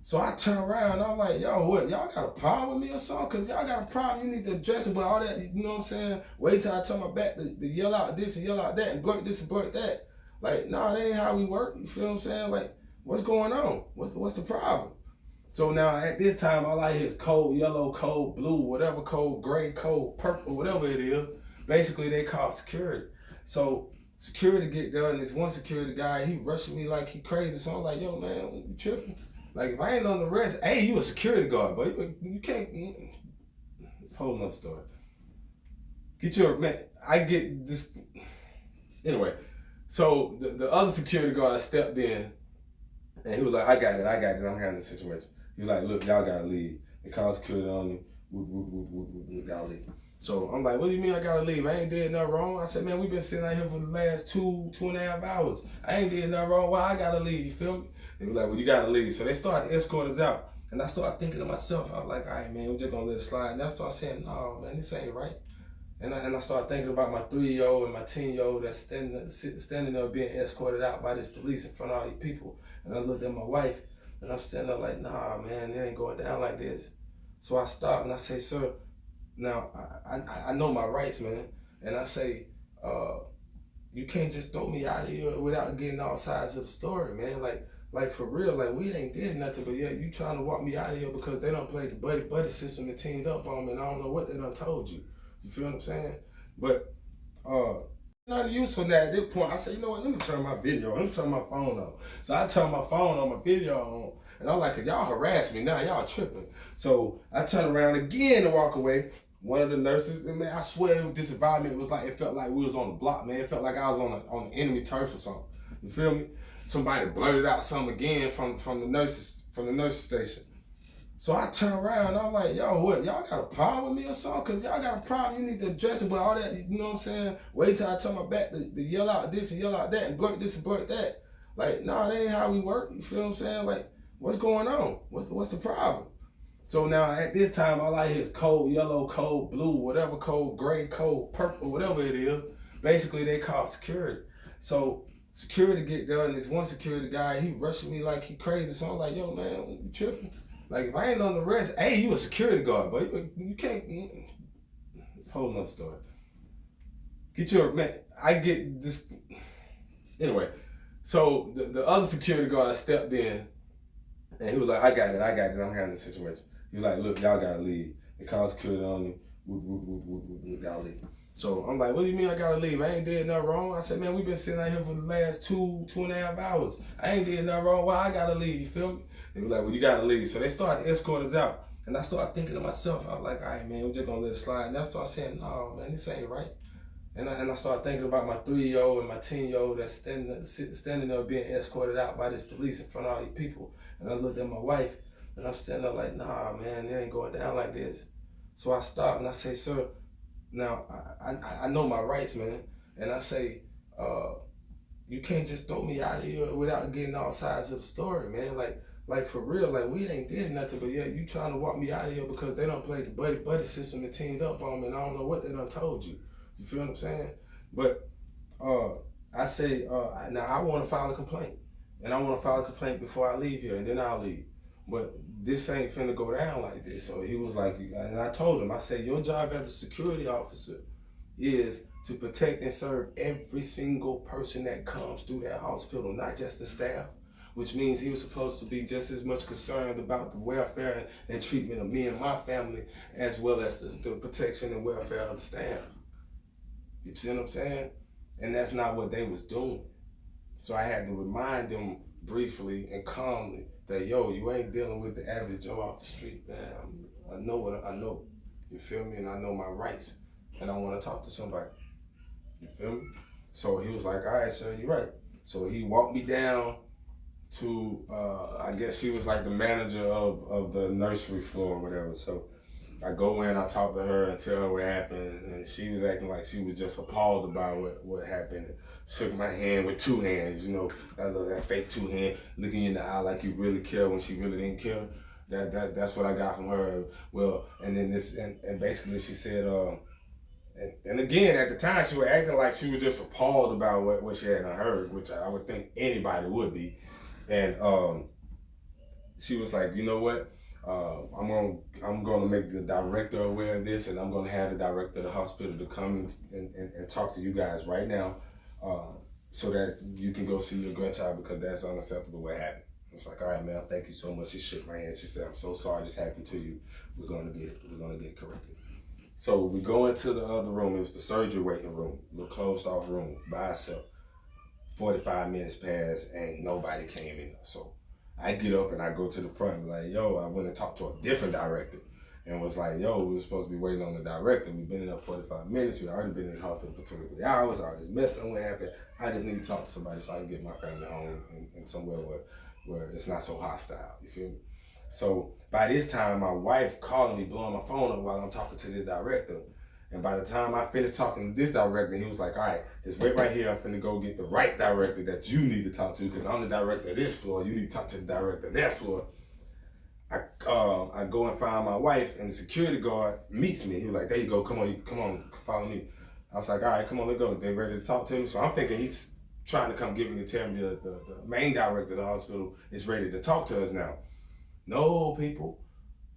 So I turn around and I'm like, yo, what? Y'all got a problem with me or something? Because y'all got a problem, you need to address it. But all that, you know what I'm saying? Wait till I turn my back to yell out this and yell out that and blurt this and blurt that. Like, nah, that ain't how we work. You feel what I'm saying? Like, what's going on? What's the problem? So now at this time, all I hear is code yellow, code blue, whatever code, gray, code purple, whatever it is. Basically, they call security. So security get there, and this one security guy, he rushing me like he crazy. So I'm like, yo, man, you tripping? Like, if I ain't on the rest, hey, you a security guard, but you can't. Whole nother story. Get your, man, I get this. Anyway, so the other security guard stepped in, and he was like, I got it, I'm handling the situation. He was like, look, y'all gotta leave. They called security on me, we gotta leave. So I'm like, what do you mean I gotta leave? I ain't did nothing wrong. I said, man, we've been sitting out here for the last two and a half hours. I ain't did nothing wrong. Why I gotta leave? You feel me? They were like, well, you gotta leave. So they started to escort us out. And I started thinking to myself, I was like, all right, man, we're just gonna let it slide. And I started saying, no, man, this ain't right. And I started thinking about my 3-year-old and my 10-year-old that's standing there being escorted out by this police in front of all these people. And I looked at my wife, and I'm standing there like, nah, man, it ain't going down like this. So I stopped and I say, sir, now I know my rights, man. And I say, you can't just throw me out of here without getting all sides of the story, man. Like for real, like we ain't did nothing, but yeah, you trying to walk me out of here because they don't play the buddy system and teamed up on me, and I don't know what they done told you. You feel what I'm saying? But nothing useful now at this point. I said, you know what, let me turn my video on, let me turn my phone on. So I turned my phone on, my video on, and I'm like, cause y'all harassing me now, y'all tripping. So I turned around again to walk away. One of the nurses, and man, I swear this environment was like, it felt like we was on the block, man. It felt like I was on the enemy turf or something. You feel me? Somebody blurted out something again from the nurses station. So I turn around and I'm like, yo, what? Y'all got a problem with me or something? Cause y'all got a problem, you need to address it. But all that, you know what I'm saying? Wait till I turn my back to yell out this and yell out that and blurt this and blurt that. Like, nah, that ain't how we work. You feel what I'm saying? Like, what's going on? What's the problem? So now at this time, all I hear is code yellow, code blue, whatever code, gray code, purple, whatever it is. Basically, they call security. So security get there, and this one security guy, he rushing me like he crazy. So I'm like, yo, man, you tripping? Like, if I ain't on the rest, hey, you a security guard, but you can't. Whole nother story. Get your, man, I get this. Anyway, so the other security guard stepped in, and he was like, I got it, I'm handling the situation. He was like, look, y'all gotta leave. They called security on me. We gotta leave. So I'm like, what do you mean I gotta leave? I ain't did nothing wrong. I said, man, we've been sitting out here for the last two and a half hours. I ain't did nothing wrong. Why I gotta leave? You feel me? They were like, well, you gotta leave. So they started to escort us out. And I started thinking to myself, I was like, all right, man, we're just gonna let it slide. And I started saying, no, man, this ain't right. And I started thinking about my 3-year-old and my 10-year-old that's standing there being escorted out by this police in front of all these people. And I looked at my wife, and I'm standing there like, nah, man, it ain't going down like this. So I stopped and I say, sir, now I know my rights, man. And I say, you can't just throw me out of here without getting all sides of the story, man. Like for real, like we ain't did nothing, but yeah, you trying to walk me out of here because they don't play the buddy system and teamed up on me, and I don't know what they done told you. You feel what I'm saying? But I say, now I want to file a complaint. And I want to file a complaint before I leave here, and then I'll leave. But this ain't finna go down like this. So he was like, and I told him, I said, your job as a security officer is to protect and serve every single person that comes through that hospital, not just the staff. Which means he was supposed to be just as much concerned about the welfare and treatment of me and my family, as well as the protection and welfare of the staff. You see what I'm saying? And that's not what they was doing. So I had to remind them briefly and calmly that, yo, you ain't dealing with the average Joe off the street, man. I know what I know. You feel me? And I know my rights. And I want to talk to somebody. You feel me? So he was like, all right, sir, you're right. So he walked me down to, I guess she was like the manager of the nursery floor or whatever. So I go in, I talk to her and tell her what happened, and she was acting like she was just appalled about what happened. And shook my hand with 2 hands, you know, that fake 2 hand, looking you in the eye like you really care when she really didn't care. That's what I got from her. Well, and then this, and basically she said, and again, at the time she was acting like she was just appalled about what she had heard, which I would think anybody would be. And she was like, you know what? I'm gonna make the director aware of this, and I'm gonna have the director of the hospital to come and talk to you guys right now, so that you can go see your grandchild, because that's unacceptable what happened. I was like, all right, man, thank you so much. She shook my hand. She said, I'm so sorry this happened to you. We're gonna get it corrected. So we go into the other room. It was the surgery waiting room, the closed off room by itself. 45 minutes passed, ain't nobody came in. So I get up and I go to the front and be like, yo, I went and talked to a different director and was like, yo, we were supposed to be waiting on the director. We've been in there 45 minutes. We already been in the hospital for 23 hours. All this mess done what happened. I just need to talk to somebody so I can get my family home and somewhere where it's not so hostile. You feel me? So by this time, my wife calling me, blowing my phone up while I'm talking to this director. And by the time I finished talking to this director, he was like, all right, just wait right here. I'm finna go get the right director that you need to talk to, because I'm the director of this floor. You need to talk to the director of that floor. I go and find my wife, and the security guard meets me. He was like, there you go, come on, follow me. I was like, all right, come on, let's go. They ready to talk to me. So I'm thinking he's trying to come get me to tell me the main director of the hospital is ready to talk to us now. No, people.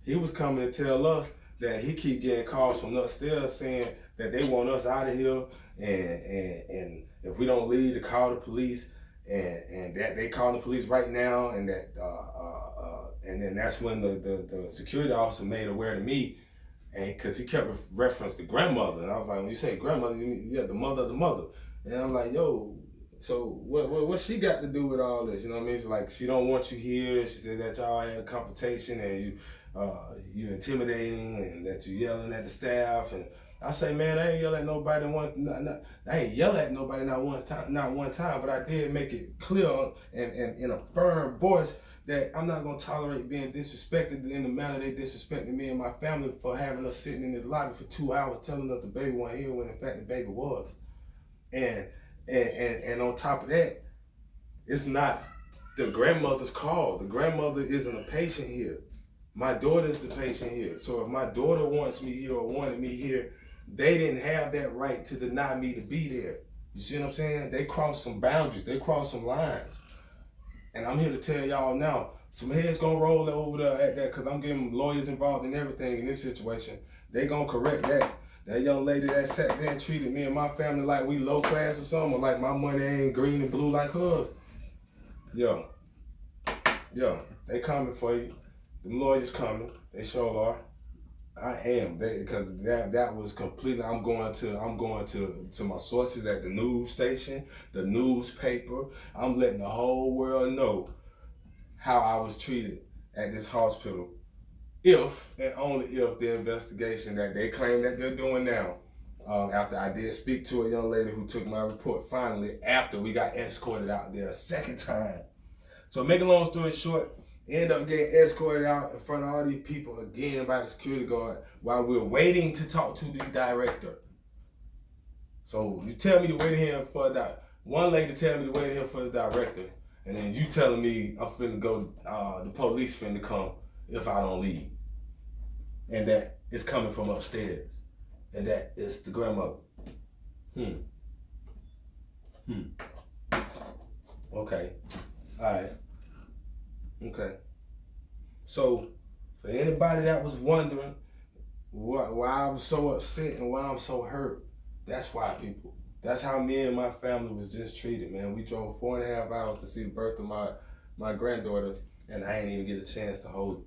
He was coming to tell us that he keep getting calls from upstairs saying that they want us out of here, and if we don't leave, to call the police, and that they call the police right now, and that and then that's when the security officer made aware to me, and because he kept reference to grandmother, and I was like, when you say grandmother, you mean, yeah, the mother of the mother, and I'm like, yo, so what she got to do with all this? You know what I mean? She's like, she don't want you here. She said that y'all had a confrontation and you intimidating and that you yelling at the staff. And I say, man, I ain't yell at nobody I ain't yell at nobody not one time, but I did make it clear and in a firm voice that I'm not gonna tolerate being disrespected in the manner they disrespected me and my family for having us sitting in this lobby for 2 hours telling us the baby wasn't here when in fact the baby was. And on top of that, it's not the grandmother's call. The grandmother isn't a patient here. My daughter's the patient here. So if my daughter wants me here or wanted me here, they didn't have that right to deny me to be there. You see what I'm saying? They crossed some boundaries. They crossed some lines. And I'm here to tell y'all now, some heads gonna roll over there at that because I'm getting lawyers involved in everything in this situation. They gonna correct that. That young lady that sat there and treated me and my family like we low class or something, or like my money ain't green and blue like hers. Yo, they coming for you. The lawyers coming. They sure are. I am, because that was completely. I'm going to my sources at the news station, the newspaper. I'm letting the whole world know how I was treated at this hospital. If and only if the investigation that they claim that they're doing now, after I did speak to a young lady who took my report finally after we got escorted out there a second time. So make a long story short, end up getting escorted out in front of all these people again by the security guard while we're waiting to talk to the director. So you tell me to wait here for one lady tell me to wait here for the director, and then you telling me I'm finna go, the police finna come if I don't leave. And that it's coming from upstairs. And that it's the grandmother. Okay. Alright. Okay. So, for anybody that was wondering why I was so upset and why I'm so hurt, that's why, people. That's how me and my family was just treated, man. We drove 4.5 hours to see the birth of my granddaughter, and I ain't even get a chance to hold it.